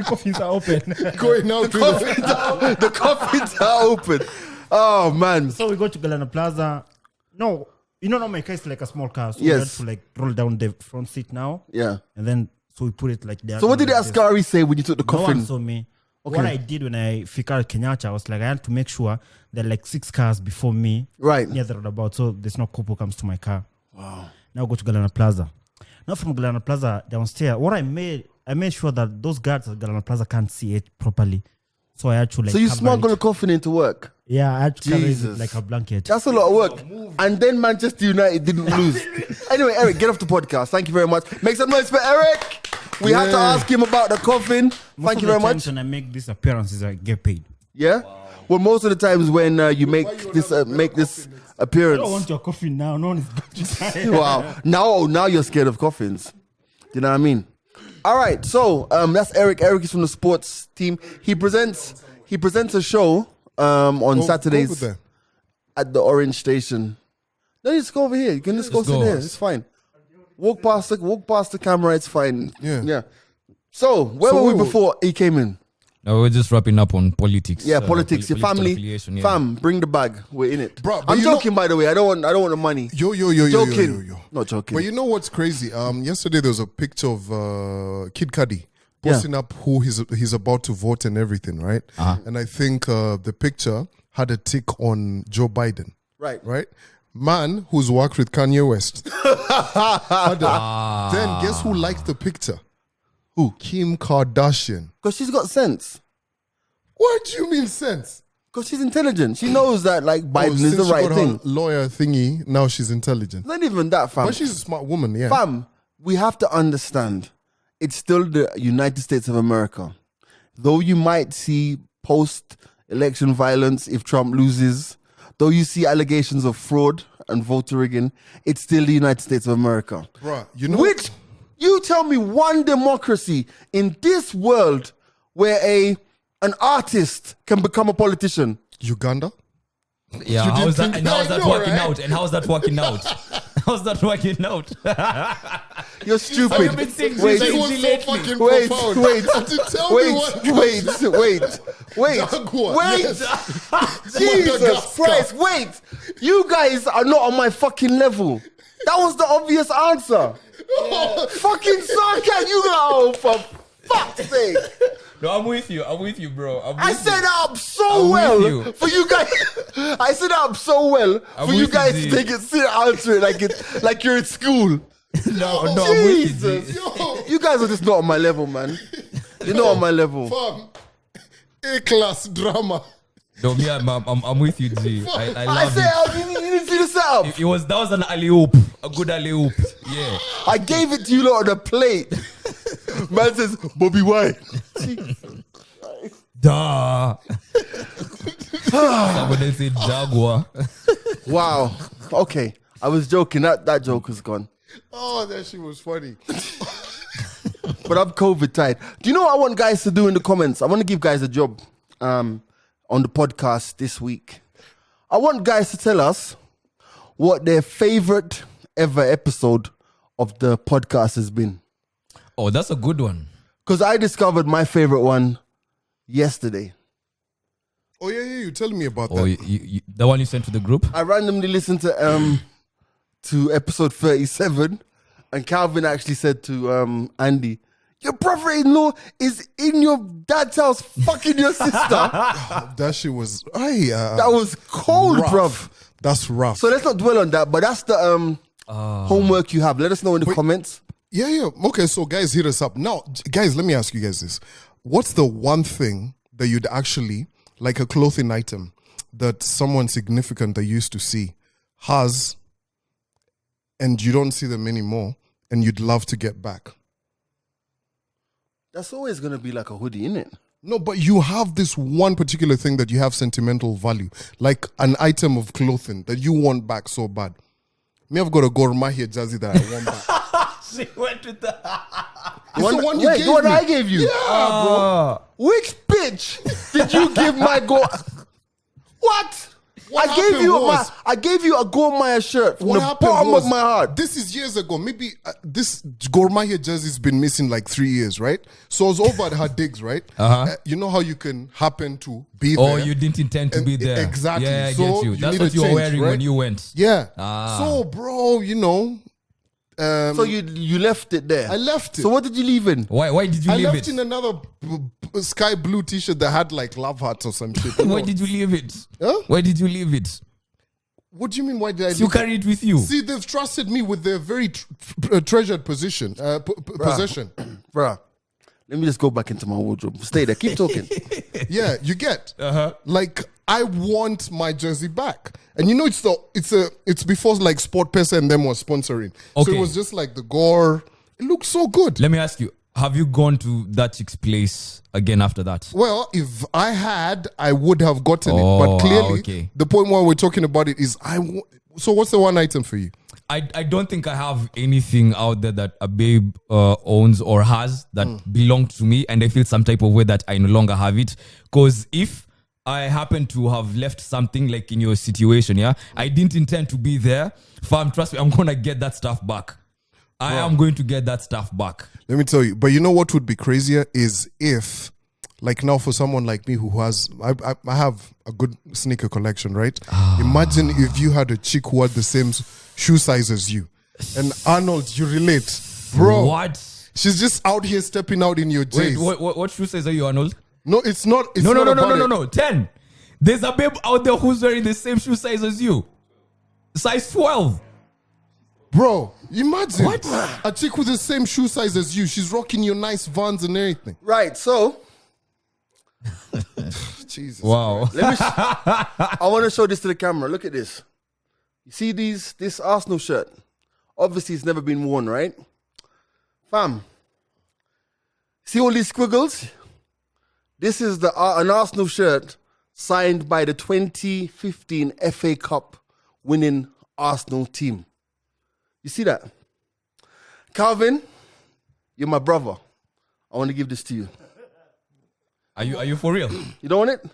Coffins are open. Going out to The coffins are open. Oh man. So we go to Galana Plaza. No, you know, my car is like a small car. So Yes. we had to like roll down the front seat now. Yeah. And then, so we put it like there. So what did the like this. Ascari say when you took the No one coffin? saw me. What I did when I figured Kenyatta, I was like, I had to make sure there are like 6 cars before me. Right. Near the roundabout. So there's no couple comes to my car. Wow. Now go to Galana Plaza. Now from Galana Plaza downstairs, what I made sure that those guards at Galana Plaza can't see it properly. So I had to like. So you cover smuggled it. a coffin into work? Yeah, I had to cover it Jesus. with like a blanket. That's a lot of work. And then Manchester United didn't lose. Anyway, Eric, get off the podcast. Thank you very much. Make some noise for Eric. We had to ask him about the coffin. Most Thank of you the very times much. when I make these appearances, I get paid. Yeah. Well, most of the times when you make this I appearance. don't want your coffin now. No one is going to die. Wow. Now you're scared of coffins. You know what I mean? All right. So that's Eric. Eric is from the sports team. He presents a show on Saturdays Over there. at the Orange Station. No, you just go over here. You can just go sit go. there. It's fine. Walk past the camera. It's fine. Yeah. So where So were we wait, before he came in? No, we're just wrapping up on politics. Yeah, politics. Your political family, affiliation, yeah. fam, bring the bag. We're in it. Bro, but I'm you know- joking, by the way. I don't want the money. Yo. Joking. Not joking. But you know what's crazy? Yesterday there was a picture of Kid Cudi posting up who he's about to vote and everything, right? And I think the picture had a tick on Joe Biden. Right? Man who's worked with Kanye West. Then guess who liked the picture? Who? Kim Kardashian. Because she's got sense. What do you mean sense? Because she's intelligent. She knows that like Biden is since the she right got thing. her lawyer thingy, now she's intelligent. Not even that, fam. But she's a smart woman, yeah. Fam, we have to understand. It's still the United States of America. Though you might see post-election violence if Trump loses, though you see allegations of fraud and voter rigging, it's still the United States of America. Bruh, you know Which, you tell me one democracy in this world where an artist can become a politician. Uganda? Yeah, You how's didn't that? think And how's that? that I know, working right? out? And how's that working out? How's that working out? You're stupid. Have you been seeing Wait, It Crazy was so lately. fucking wait, profound. wait, To tell me what Jaguar, wait. Jesus Madagascar. Christ, wait. You guys are not on my fucking level. That was the obvious answer. Fucking sarcasm, you know, for fuck's sake. No, I'm with you, bro. I set it up so I'm with well you. for you guys. I set it up so well I'm for you with guys you, to G. take it, sit, answer it like you're at school. No, I'm with you. Jesus, G. you guys are just not on my level, man. You're not on my level. Fam, A-class drama. No, me, I'm with you, G. I I love set it. up. You didn't see the setup. That was an alley oop, a good alley oop. Yeah. I gave it to you lot on the plate. Man says, Bobby White. Duh. Somebody said Jaguar. Wow. Okay. I was joking. That joke was gone. Oh, that shit was funny. But I'm COVID tired. Do you know what I want guys to do in the comments? I want to give guys a job on the podcast this week. I want guys to tell us what their favorite ever episode of the podcast has been. Oh, that's a good one. Because I discovered my favorite one yesterday. Oh, yeah, you telling me about Oh, that. the one you sent to the group? I randomly listened to episode 37, and Calvin actually said to Andy, "Your brother-in-law is in your dad's house fucking your sister." That shit was... That was cold, rough. bruv. That's rough. So let's not dwell on that, but that's the homework you have. Let us know in the comments. Yeah. Okay, so guys, hit us up. Now, guys, let me ask you guys this. What's the one thing that you'd actually, like a clothing item, that someone significant that you used to see has, and you don't see them anymore, and you'd love to get back? That's always going to be like a hoodie, innit? No, but you have this one particular thing that you have sentimental value, like an item of clothing that you want back so bad. Me, I've got a Gor Mahia jersey that I want back. She went with that. It's the one you Wait, gave the one me. I gave you? Yeah, bro. Which bitch did you give my go? What? What I gave happened you was- I gave you a Gormaya shirt from What the happened bottom was, of my heart. this is years ago. Maybe this Gormaya jersey's been missing like 3 years, right? So I was over at her digs, right? You know how you can happen to be Oh, there. you didn't intend to be there. Exactly. Yeah, I So get you. you That's need what a you were change, wearing right? when you went. Yeah. Ah. So, bro, you know, So you left it there. I left it. So what did you leave in? Why did you I leave left it? in another sky blue t-shirt that had like love hearts or some shit. Why did you leave it? Huh? Why did you leave it? What do you mean? Why did I? You leave carry it with you. See, they've trusted me with their very treasured possession. Possession. Bruh, let me just go back into my wardrobe. Stay there. Keep talking. Yeah, you get. Uh-huh. Like I want my jersey back. And you know, it's before like Sport Pesa and them was sponsoring. So Okay. it was just like the gore. It looks so good. Let me ask you, have you gone to that chick's place again after that? Well, if I had, I would have gotten it. Oh, But clearly, okay. the point why we're talking about it is so what's the one item for you? I don't think I have anything out there that a babe owns or has that belonged to me, and I feel some type of way that I no longer have it. Because if I happen to have left something like in your situation, yeah, I didn't intend to be there. Fam, trust me, I'm gonna get that stuff back. I am going to get that stuff back. Let me tell you. But you know what would be crazier is if, like now, for someone like me who has, I have a good sneaker collection, right? Imagine if you had a chick who had the same shoe size as you, and Arnold, you relate, bro. What? She's just out here stepping out in your Wait, J's. what shoe size are you, Arnold? No, it's not. It's No, not about it. no. 10. There's a babe out there who's wearing the same shoe size as you. Size 12. Bro, imagine What? a chick with the same shoe size as you. She's rocking your nice Vans and everything. Right, so Jesus. Wow. I want to show this to the camera. Look at this. You see this Arsenal shirt? Obviously, it's never been worn, right? Fam, see all these squiggles? This is an Arsenal shirt signed by the 2015 FA Cup winning Arsenal team. You see that? Calvin, you're my brother. I want to give this to you. Are you for real? You don't want it?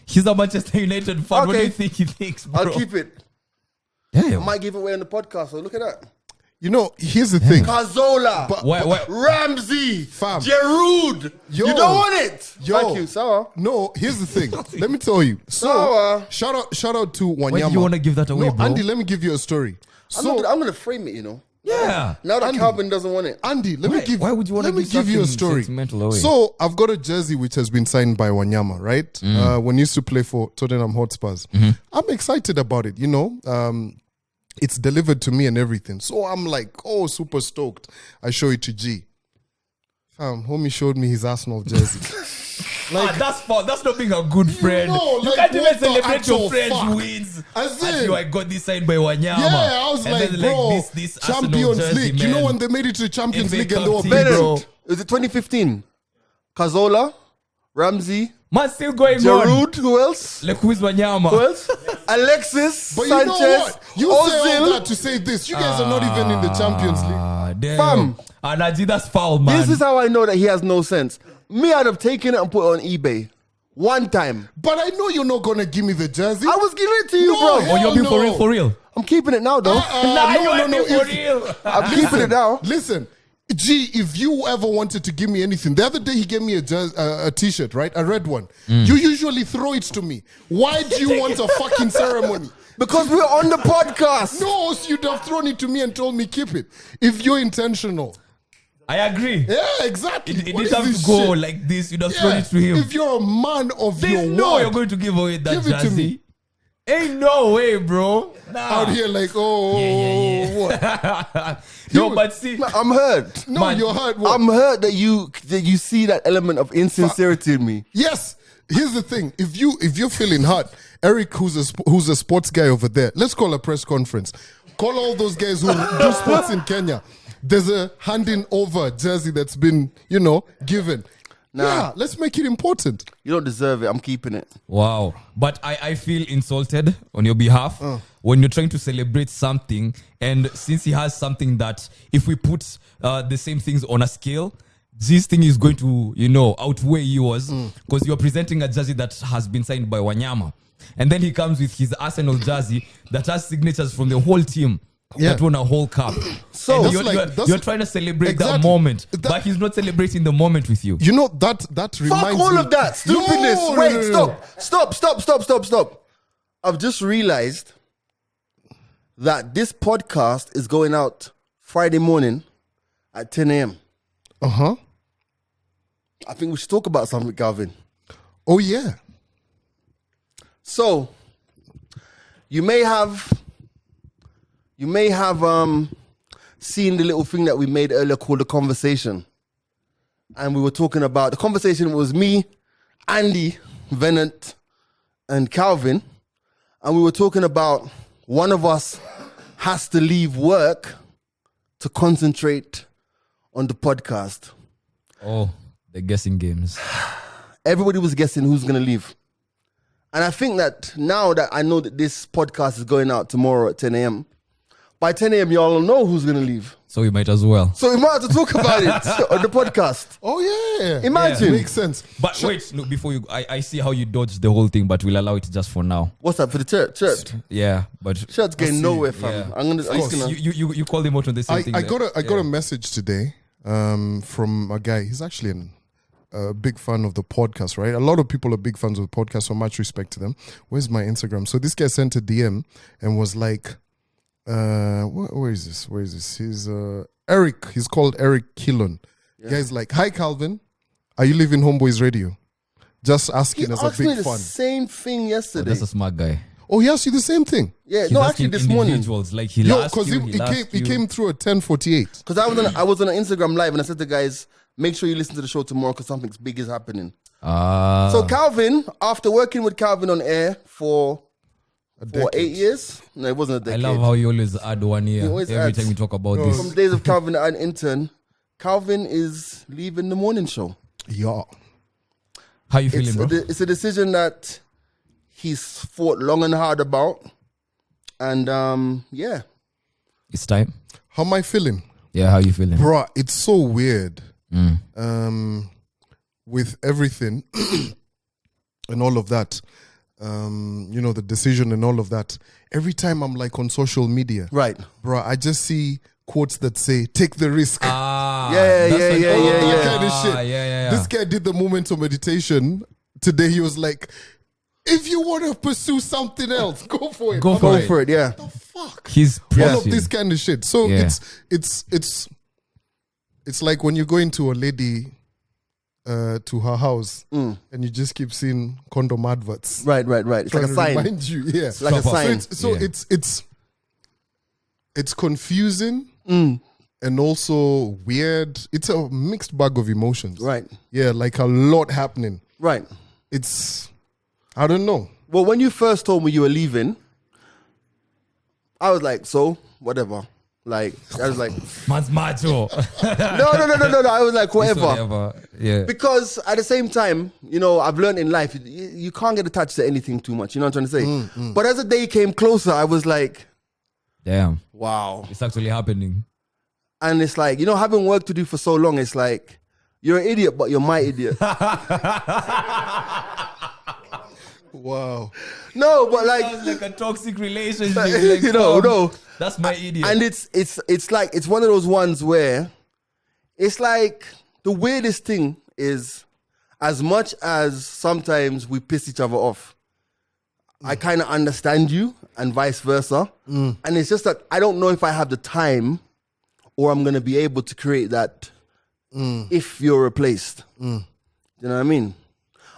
He's a Manchester United fan. What do Okay. you think he thinks, bro? I'll keep it. I Damn. might give it away on the podcast, so look at that. You know, here's the thing. Cazzola, Why? Ramsey, Fam. Giroud. Yo. You don't want it. Yo. Thank you, Sarah. No, here's the thing. Let me tell you. So, Sawa. shout out to Wanyama. Why do you want to give that away, No, bro? Andy, let me give you a story. I'm gonna frame it, you know. Yeah. Now that Andy. Calvin doesn't want it. Andy, let Why- me give. why would you wanna Let me give give you a something story. sentimental away? So I've got a jersey which has been signed by Wanyama, right? When he used to play for Tottenham Hotspurs. I'm excited about it. You know, it's delivered to me and everything. So I'm like, oh, super stoked. I show it to G. Homie showed me his Arsenal jersey. That's fault. That's not being a good friend. know, You like, can't even what the celebrate actual your friend's fuck? wins. As As in- you, I got this signed by Wanyama. Yeah, I was And like, then, bro, this Arsenal Champions jersey, League. You know man. when they made it to the Champions FA League and they Cup were team, big, bro. bro. Is it 2015? Cazzola, Ramsey, Man, still going on. Giroud. Who else? Like, who's Wanyama? Who else? Alexis But you Sanchez. know what? You say all Ozil. that to say this. You guys are not even in the Champions League. Ah, damn. Fam. Anaji, that's foul, man. This is how I know that he has no sense. Me, I'd have taken it and put it on eBay one time. But I know you're not going to give me the jersey. I was giving it to you, No, bro. Oh, hell you're being for no. real, for real. I'm keeping it now, though. Nah, you ain't being for If- real. I'm keeping it now. Listen, G, if you ever wanted to give me anything, the other day he gave me a t-shirt, right? A red one. You usually throw it to me. Why do you want a fucking ceremony? Because we're on the podcast. No, so you'd have thrown it to me and told me keep it. If you're intentional. I agree. Yeah, exactly. It What didn't is have this to go shit? like this. You'd have Yeah, thrown it to him. if you're a man of There's your no word, you're going to give away that Give it to jersey. me. Ain't no way, bro. Nah. out here like, oh, what? No, but see, I'm hurt. No, Man, you're hurt. What? I'm hurt that you see that element of insincerity in me. Yes. Here's the thing: if you're feeling hurt, Eric, who's a sports guy over there, let's call a press conference. Call all those guys who do sports in Kenya. There's a handing over jersey that's been, given. Yeah, let's make it important. You don't deserve it. I'm keeping it. wow. But I feel insulted on your behalf when you're trying to celebrate something, and since he has something that if we put the same things on a scale, this thing is going to, outweigh yours because you're presenting a jersey that has been signed by Wanyama. And then he comes with his Arsenal jersey that has signatures from the whole team that won a whole cup. So- And That's you're trying to celebrate that Exactly. moment, That- but he's not celebrating the moment with you. You know that reminds Fuck all me. of that stupidness. No, Wait, no. stop. I've just realized that this podcast is going out Friday morning at 10 a.m. I think we should talk about something, Calvin. Oh yeah. So, you may have seen the little thing that we made earlier called The Conversation. And we were talking about, the conversation was me, Andy, Venant, and Calvin, and we were talking about one of us has to leave work to concentrate on the podcast. Oh, the guessing games. Everybody was guessing who's going to leave. And I think that now that I know that this podcast is going out tomorrow at 10 a.m., by 10 a.m., y'all will know who's going to leave. So we might as well. So we might have to talk about it on the podcast. Oh, yeah. Imagine. Makes sense. But wait, look, before you, I see how you dodged the whole thing, but we'll allow it just for now. What's that for the church? Yeah, but Church getting nowhere, fam. Yeah. I'm just gonna. you call them out on the same thing. I got a message today from a guy. He's actually a big fan of the podcast, right? A lot of people are big fans of the podcast, so much respect to them. Where's my Instagram? So this guy sent a DM and was like, where is this? He's Eric. He's called Eric Killon. Yeah. Guy's like, hi Calvin, are you leaving Homeboys Radio? Just asking as a asked me big the fan. same thing yesterday. That's a smart guy. Oh, he asked you the same thing. Yeah, He's no, asking actually this morning. individuals, like he Yo, asked because you, he came through at 10:48. Because I was on an Instagram live and I said to guys, make sure you listen to the show tomorrow because something big is happening. So Calvin, after working with Calvin on air for 8 years? No, it wasn't a I decade. love how you always add 1 year always every adds. time you talk about From this. the days of Calvin an intern, Calvin is leaving the morning show. Yeah. How you feeling, bro? It's a decision that he's fought long and hard about. And yeah. It's time. How am I feeling? Yeah, how you feeling? Bruh, it's so weird. With everything and all of that. The decision and all of that. Every time I'm like on social media, Right. bro, I just see quotes that say, take the risk. Yeah. That kind of shit. Yeah. This guy did the moment of meditation. Today he was like, if you want to pursue something else, go for it. Go I'm for Go like, for it, yeah. the fuck? He's All pressing. of this kind of shit. So Yeah. it's like when you go into a lady to her house and you just keep seeing condom adverts. Right. It's like Trying a to sign. remind you, yeah. It's like a Stop sign. It's confusing and also weird. It's a mixed bag of emotions. Right. Yeah, like a lot happening. Right. It's, I don't know. Well, when you first told me you were leaving, I was like, so, whatever. Like, I was like, Man's macho. no. I was like, whatever. Whatever. Yeah. Because at the same time, I've learned in life, you can't get attached to anything too much. You know what I'm trying to say? But as the day came closer, I was like, Damn. wow. It's actually happening. And it's like, having work to do for so long, it's like, you're an idiot, but you're my idiot. Wow. No, but like, Sounds like a toxic relationship. no. That's my idiot. And it's like, it's one of those ones where it's like the weirdest thing is as much as sometimes we piss each other off, I kind of understand you and vice versa. And it's just that I don't know if I have the time or I'm going to be able to create that if you're replaced. You know what I mean?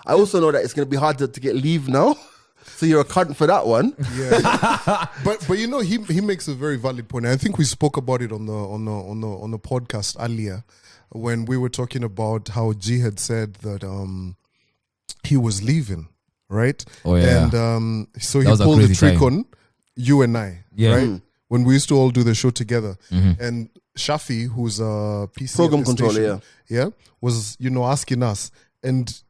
I also know that it's going to be hard to get leave now. So you're a cunt for that one. Yeah. but he makes a very valid point. I think we spoke about it on the podcast earlier when we were talking about how G had said that he was leaving, right? Oh, yeah. And so he That was a pulled the crazy trick time. on you and I, Yeah. right? When we used to all do the show together. And Shafi, who's a PC Program at the controller, station, was asking us, and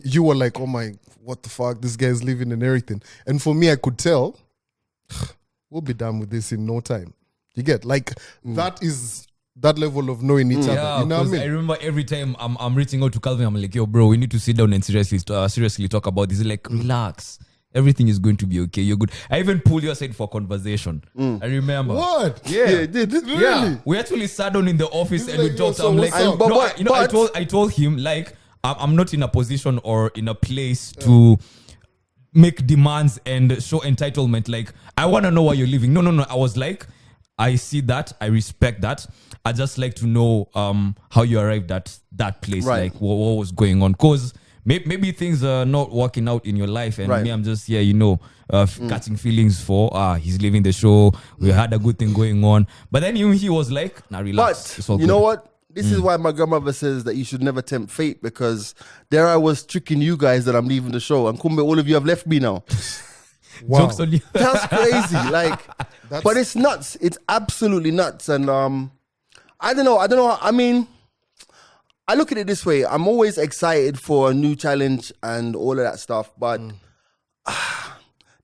you were like, oh my, what the fuck, this guy is leaving and everything. And for me, I could tell we'll be done with this in no time. You get like that is that level of knowing each other. Yeah, You know what I 'cause mean? I remember every time I'm reaching out to Calvin, I'm like, yo, bro, we need to sit down and seriously talk about this. He's like, relax. Everything is going to be okay. You're good. I even pulled you aside for conversation. I remember. What? Yeah, it did. Yeah, we actually sat down in the office and we like, talked. yo, so I'm like, what's up? But no, what- I told him like I'm not in a position or in a place to make demands and show entitlement. Like I want to know why you're leaving. No. I was like, I see that. I respect that. I just like to know how you arrived at that place. Right. Like what was going on? Cause maybe things are not working out in your life, and Right. me, I'm just catching feelings for he's leaving the show. We had a good thing going on, but then he was like, "Nah, relax." But It's all you know good." what? This is why my grandmother says that you should never tempt fate, because there I was tricking you guys that I'm leaving the show, and kumbe, all of you have left me now. Wow. Jokes on you. That's crazy. Like, but it's nuts. It's absolutely nuts. And I don't know. I mean, I look at it this way. I'm always excited for a new challenge and all of that stuff, but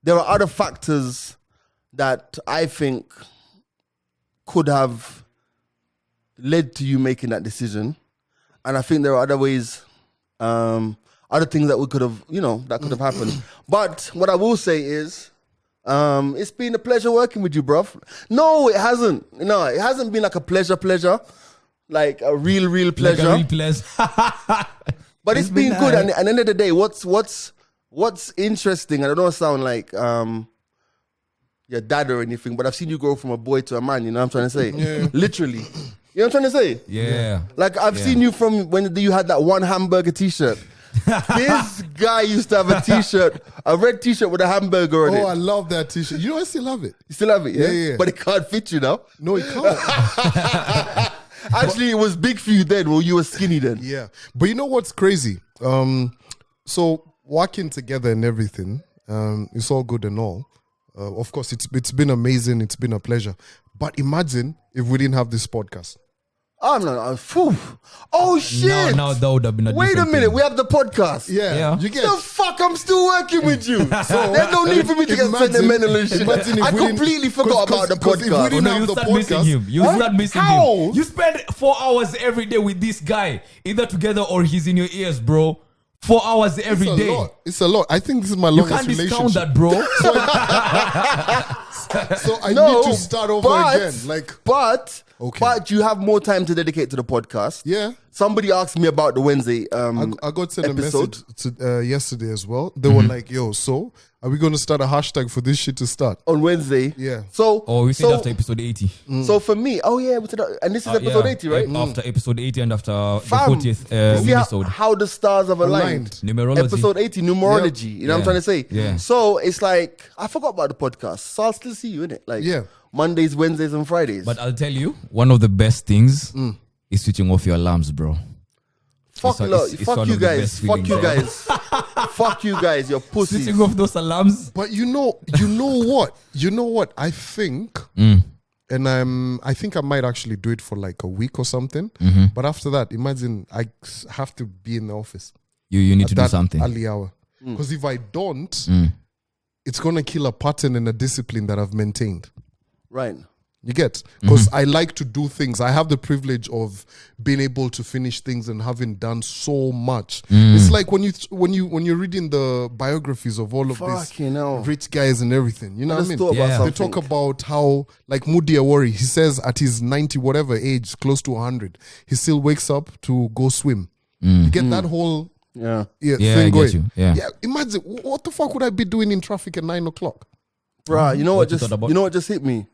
there are other factors that I think could have led to you making that decision. And I think there are other ways, other things that we could have, that could have happened. But what I will say is, it's been a pleasure working with you, bruv. No, it hasn't. No, it hasn't been like a pleasure. Like a real pleasure. Like a real pleasure. But it's been good. And at the end of the day, what's interesting, and I don't sound like your dad or anything, but I've seen you grow from a boy to a man, you know what I'm trying to say? Yeah. Literally. You know what I'm trying to say? Yeah. Like I've seen you from when you had that one hamburger t-shirt. This guy used to have a t-shirt, a red t-shirt with a hamburger on it. Oh, I love that t-shirt. You know, I still have it. You still have it, yeah? Yeah. But it can't fit you now. No, it can't. Actually, it was big for you then, well, you were skinny then. Yeah. But you know what's crazy? So working together and everything, it's all good and all. Of course, it's been amazing. It's been a pleasure. But imagine if we didn't have this podcast. Oh, no. Phew. Oh, shit. Now that would have been a Wait a different minute. thing. We have the podcast. Yeah. You get The fuck, I'm still working with you. So there's no need for me to get imagine- sentimental and shit. imagine if I we didn't- completely forgot about the 'cause if we podcast. didn't No, have you the start missing podcast. him. You start missing How? him. You spend 4 hours every day with this guy, either together or he's in your ears, bro. 4 hours every It's a day. lot. It's a lot. I think this is my You longest can't discount relationship. that, bro. So I No, need to start over again. Like, but Okay. you have more time to dedicate to the podcast. yeah. Somebody asked me about the Wednesday I got sent episode. a message yesterday as well. They were like, yo, so are we going to start a hashtag for this shit to start? on Wednesday. Yeah. So Oh, we said after episode 80. So for me, and this is episode 80, right? After episode 80 and after the Fam, 40th you see episode. how the stars have aligned. Aligned. Numerology. Episode 80, numerology. You know what I'm Yeah. trying to say? Yeah. So it's like, I forgot about the podcast. So I'll still see you in it. Like Yeah. Mondays, Wednesdays, and Fridays. But I'll tell you, one of the best things is switching off your alarms, bro. fuck, it's fuck one you of the guys. best Fuck you feelings, guys. Fuck you guys. You're pussies. Switching off those alarms. But you know what? I think, and I think I might actually do it for like a week or something. But after that, imagine I have to be in the office You need at to do that something. early hour. Because if I don't, it's gonna kill a pattern and a discipline that I've maintained. Right. You get? Because I like to do things. I have the privilege of being able to finish things and having done so much. It's like when you're reading the biographies of all of Fucking these hell. rich guys and everything. You know I what I just mean? thought about Yeah. They something. talk about how, like Moody Awori, he says at his 90 whatever age, close to 100, he still wakes up to go swim. You get that whole Yeah. Yeah, thing I get going. you. Yeah. Imagine what the fuck would I be doing in traffic at 9 o'clock? Bruh, you know what you thought about? you know what just hit me?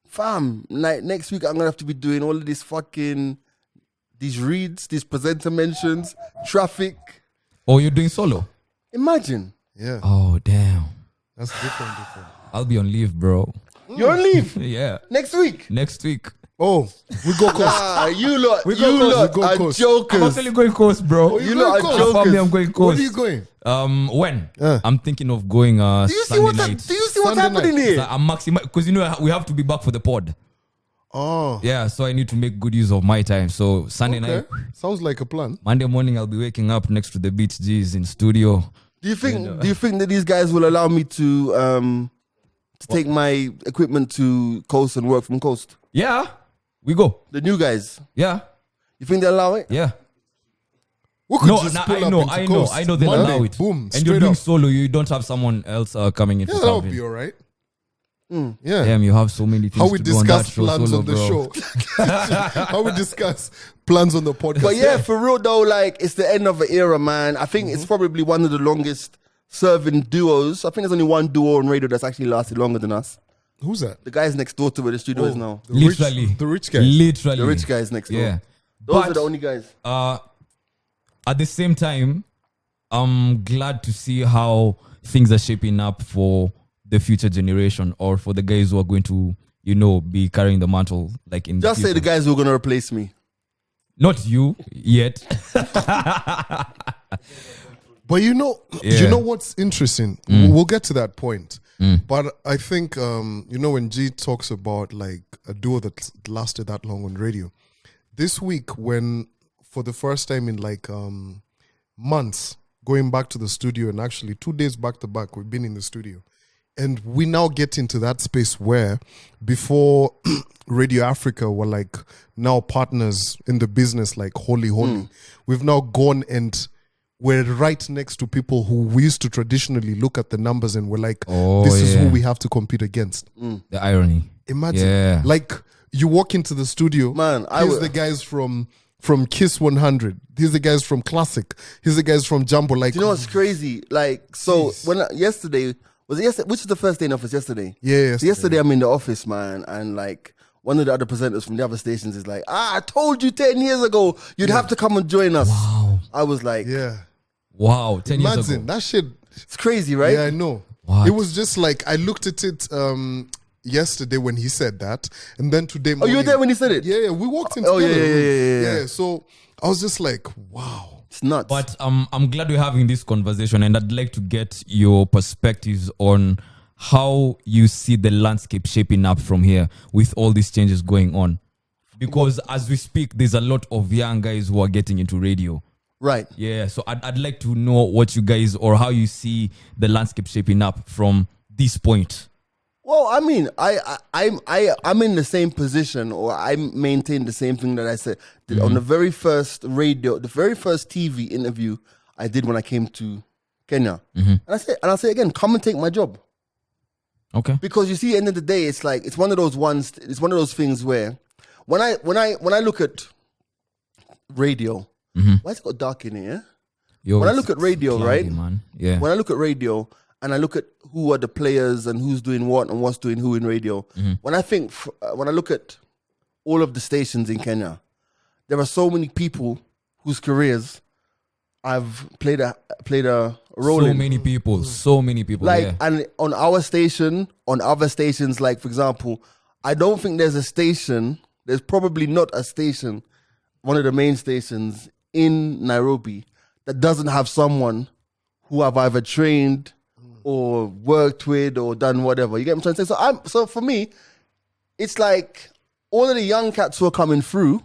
Fam, like next week I'm gonna have to be doing all of this fucking these reads, these presenter mentions, traffic. Oh, you're doing solo? Imagine. Yeah, Oh, damn. that's different. I'll be on leave, bro. You're on leave Yeah. next week. Next week. Oh, we go coast. Ah, you lot, We go you coast, lot we go are coast. I'm jokers. actually going coast, bro. You lot are going coast? jokers. Family, I'm going Where coast. are you going? When? Yeah. I'm thinking of going Do you see Sunday what's night. do you see what's Sunday happening night. here? So I'm maximizing because we have to be back for the pod. Oh, Yeah, so I need to make good use of my time. So Sunday okay. night, Sounds like a plan. Monday morning, I'll be waking up next to the Beach G's in studio. Do you think that these guys will allow me to take my equipment to coast and work from coast? Yeah, we go. The new guys. Yeah, You think they allow it? yeah. We could No, just no, pull I up know, into I coast. know they'll Monday, allow it. Boom, And straight you're doing up. solo. You don't have someone else coming in Yeah, for that'll something. be all right. Hmm. Yeah. Damn, you have so many things How we to do on that discuss show plans solo, on the bro. show. How we discuss plans on the podcast. But yeah, for real though, like it's the end of an era, man. I think it's probably one of the longest serving duos. I think there's only one duo on radio that's actually lasted longer than us. Who's that? The guys next door to where the studio is now. The Literally. the rich guy. Literally. The rich guys next door. Yeah. Those But- are the only guys. At the same time, I'm glad to see how things are shaping up for the future generation or for the guys who are going to, be carrying the mantle like in Just the say the future. guys who are gonna replace me. Not you yet. But you know what's interesting? We'll get to that point. But I think, when G talks about like a duo that lasted that long on radio, this week when for the first time in like months, going back to the studio, and actually 2 days back to back, we've been in the studio. And we now get into that space where before Radio Africa were like now partners in the business, like holy. We've now gone and we're right next to people who we used to traditionally look at the numbers and we're like, this is who we have to compete against. The irony. Imagine, like you walk into the studio, man. Here's the guys from Kiss 100. Here's the guys from Classic. Here's the guys from Jumbo. Like, Do you know what's crazy? Like, so yesterday was it yesterday? Which is the first day in office? Yesterday. Yeah. So yesterday I'm in the office, man, and like one of the other presenters from the other stations is like, I told you 10 years ago you'd have to come and join us. Wow. I was like, Wow. 10 years imagine ago. that shit. it's crazy, right? Yeah, I know. What? It was just like I looked at it yesterday when he said that, and then today Oh, morning. you were there when he said it? Yeah, we walked in Oh, together. yeah. So I was just like, wow. It's nuts. But I'm glad we're having this conversation, and I'd like to get your perspectives on how you see the landscape shaping up from here with all these changes going on. Because as we speak, there's a lot of young guys who are getting into radio. right. Yeah, so I'd like to know what you guys or how you see the landscape shaping up from this point. Well, I mean, I'm in the same position, or I maintain the same thing that I said on the very first radio, the very first TV interview I did when I came to Kenya. And I say again, come and take my job. Okay. Because you see, at the end of the day, it's like it's one of those things where when I look at radio, why is it got dark in here? Yo, When I it's look at radio, cloudy, right? man. Yeah. When I look at radio and I look at who are the players and who's doing what and what's doing who in radio, when I look at all of the stations in Kenya, there are so many people whose careers I've played a role So in. many people. Like, yeah. and on our station, on other stations, like for example, I don't think there's probably not a station, one of the main stations in Nairobi that doesn't have someone who I've either trained or worked with or done whatever. You get what I'm trying to say? So for me, it's like all of the young cats who are coming through,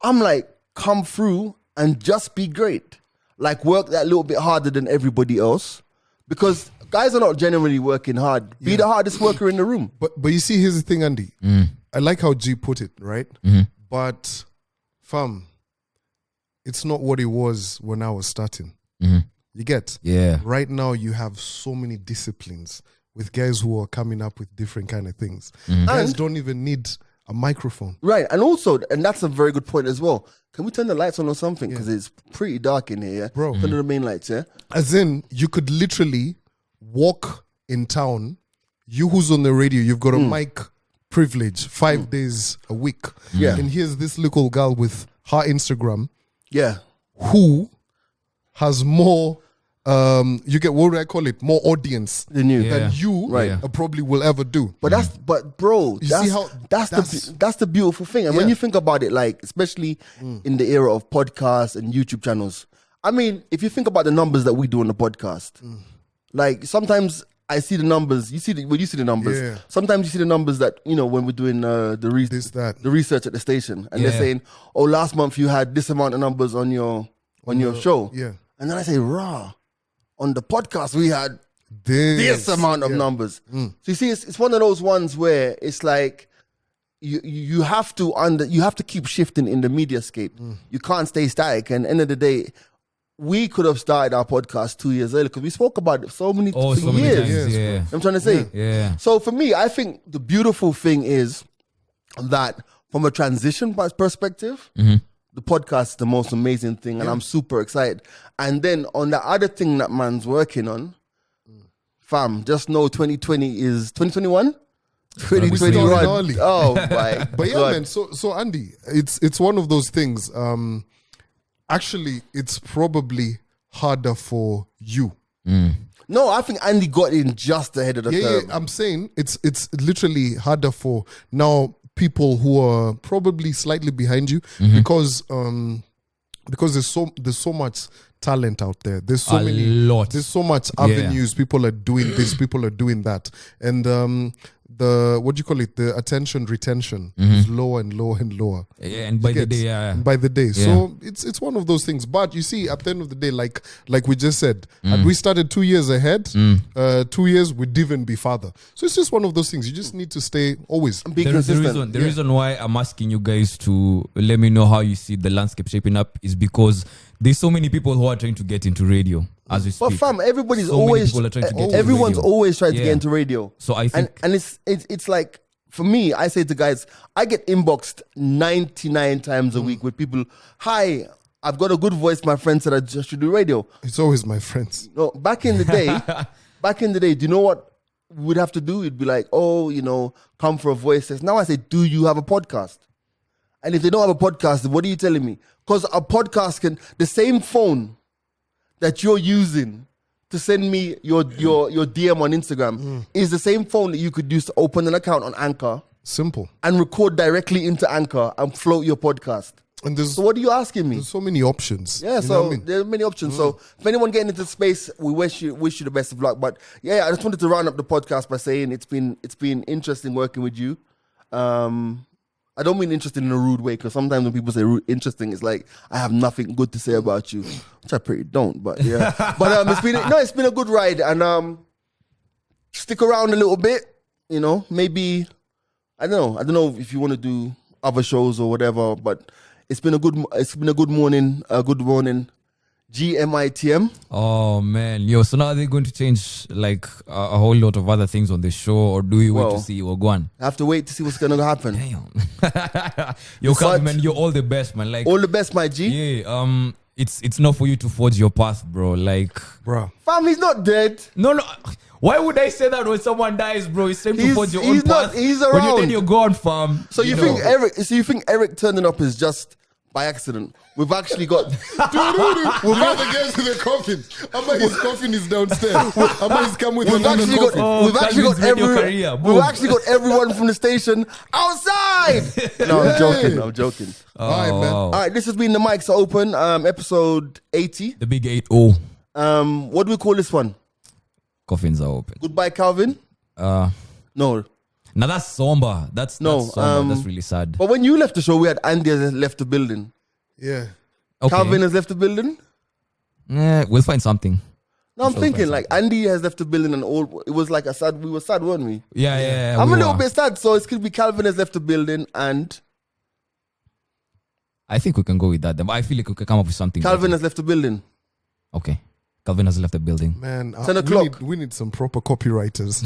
I'm like, come through and just be great. Like work that little bit harder than everybody else, because guys are not generally working hard. Be the hardest worker in the room. But you see, here's the thing, Andy. I like how G put it, right? But fam, it's not what it was when I was starting. You get? Yeah. Right now, you have so many disciplines with guys who are coming up with different kind of things. Guys And- don't even need a microphone. Right, and that's a very good point as well. Can we turn the lights on or something? Because it's pretty dark in here, yeah? Bro. Turn on the main lights, yeah? As in, you could literally walk in town. You who's on the radio, you've got a mic privilege 5 days a week. Yeah. And here's this little girl with her Instagram Yeah. who has more, you get, what do I call it? More audience The new. Yeah. than you Right. probably will ever do. But bro, You that's, see how that's the beautiful thing. And when Yeah. you think about it, like, especially in the era of podcasts and YouTube channels, I mean, if you think about the numbers that we do on the podcast, like sometimes I see the numbers, when you see the numbers, Yeah. sometimes you see the numbers that, when we're doing the research at the station, and they're Yeah. saying, oh, last month you had this amount of numbers on your show. Yeah. And then I say, on the podcast we had this amount of numbers. So you see, it's one of those ones where it's like you have to keep shifting in the mediascape. You can't stay static. And end of the day, we could have started our podcast 2 years earlier because we spoke about it so many So many years. times. Yeah. I'm trying to say. Yeah. So for me, I think the beautiful thing is that from a transition perspective, the podcast is the most amazing thing, and I'm super excited. And then on the other thing that man's working on, fam, just know 2020 is 2021. 2021. early. Oh my But yeah, God. man. So Andy, it's one of those things. Actually, it's probably harder for you. No, I think Andy got in just ahead of the Yeah, curve. I'm saying it's literally harder for now people who are probably slightly behind you because there's so much talent out there. There's so There's so much avenues. People are doing this. People are doing that, and the attention retention is lower and lower and lower. Yeah, and by the day. So it's one of those things. But you see, at the end of the day, like we just said, had we started 2 years ahead, 2 years we'd even be farther. So it's just one of those things. You just need to stay always. Be consistent. The reason why I'm asking you guys to let me know how you see the landscape shaping up is because there's so many people who are trying to get into radio as we speak. But fam, everybody's So many always people are trying to get into everyone's radio. always trying to get into radio. So I think and it's like, for me, I say to guys, I get inboxed 99 times a week with people, hi, I've got a good voice, my friend said I just should do radio. It's always my friends. No, back in the day, do you know what we would have to do? It'd be like, oh, come for a voice test. Now I say, do you have a podcast? And if they don't have a podcast, what are you telling me? Because a podcast the same phone that you're using to send me your DM on Instagram is the same phone that you could use to open an account on Anchor. Simple. And record directly into Anchor and float your podcast. And so what are you asking me? There's so many options. Yeah, so there are many options. So if anyone getting into space, we wish you the best of luck. But yeah, I just wanted to round up the podcast by saying it's been interesting working with you. I don't mean interesting in a rude way, because sometimes when people say interesting, it's like I have nothing good to say about you, which I pretty don't. But yeah, but it's been a good ride, and stick around a little bit. Maybe I don't know if you want to do other shows or whatever. But it's been a good morning. Good morning. GMITM. Oh man, so now they're going to change like a whole lot of other things on the show, or do we wait to see what go on? I have to wait to see what's gonna happen. Damn. Yo, Calvin, man, you're all the best, man. Like all the best, my G. Yeah. It's not for you to forge your path, bro. Like, bro, fam, he's not dead. No. Why would I say that when someone dies, bro? It's time to forge your own path. He's around. When you're dead, you're gone, fam. So you think Eric turning up is just by accident? We've actually got we've got the guys with the coffin. Amma, his coffin is downstairs. Amma, he's come with another coffin. We've actually got everyone from the station outside. No, I'm joking. All right, man. All right, this has been The Mics Are Open, episode 80. The big 80. What do we call this one? Coffins are open. Goodbye, Calvin. No. Now that's somber. That's somber. That's really sad. But when you left the show, we had Andy has left the building. Yeah. Okay. Calvin has left the building. Yeah, we'll find something. No, I'm thinking like Andy has left the building and all. It was like we were sad, weren't we? Yeah. I'm a little bit sad, so it could be Calvin has left the building and I think we can go with that. I feel like we can come up with something. Calvin has left the building. Okay. Calvin has left the building. Man, 10 o'clock. We need some proper copywriters.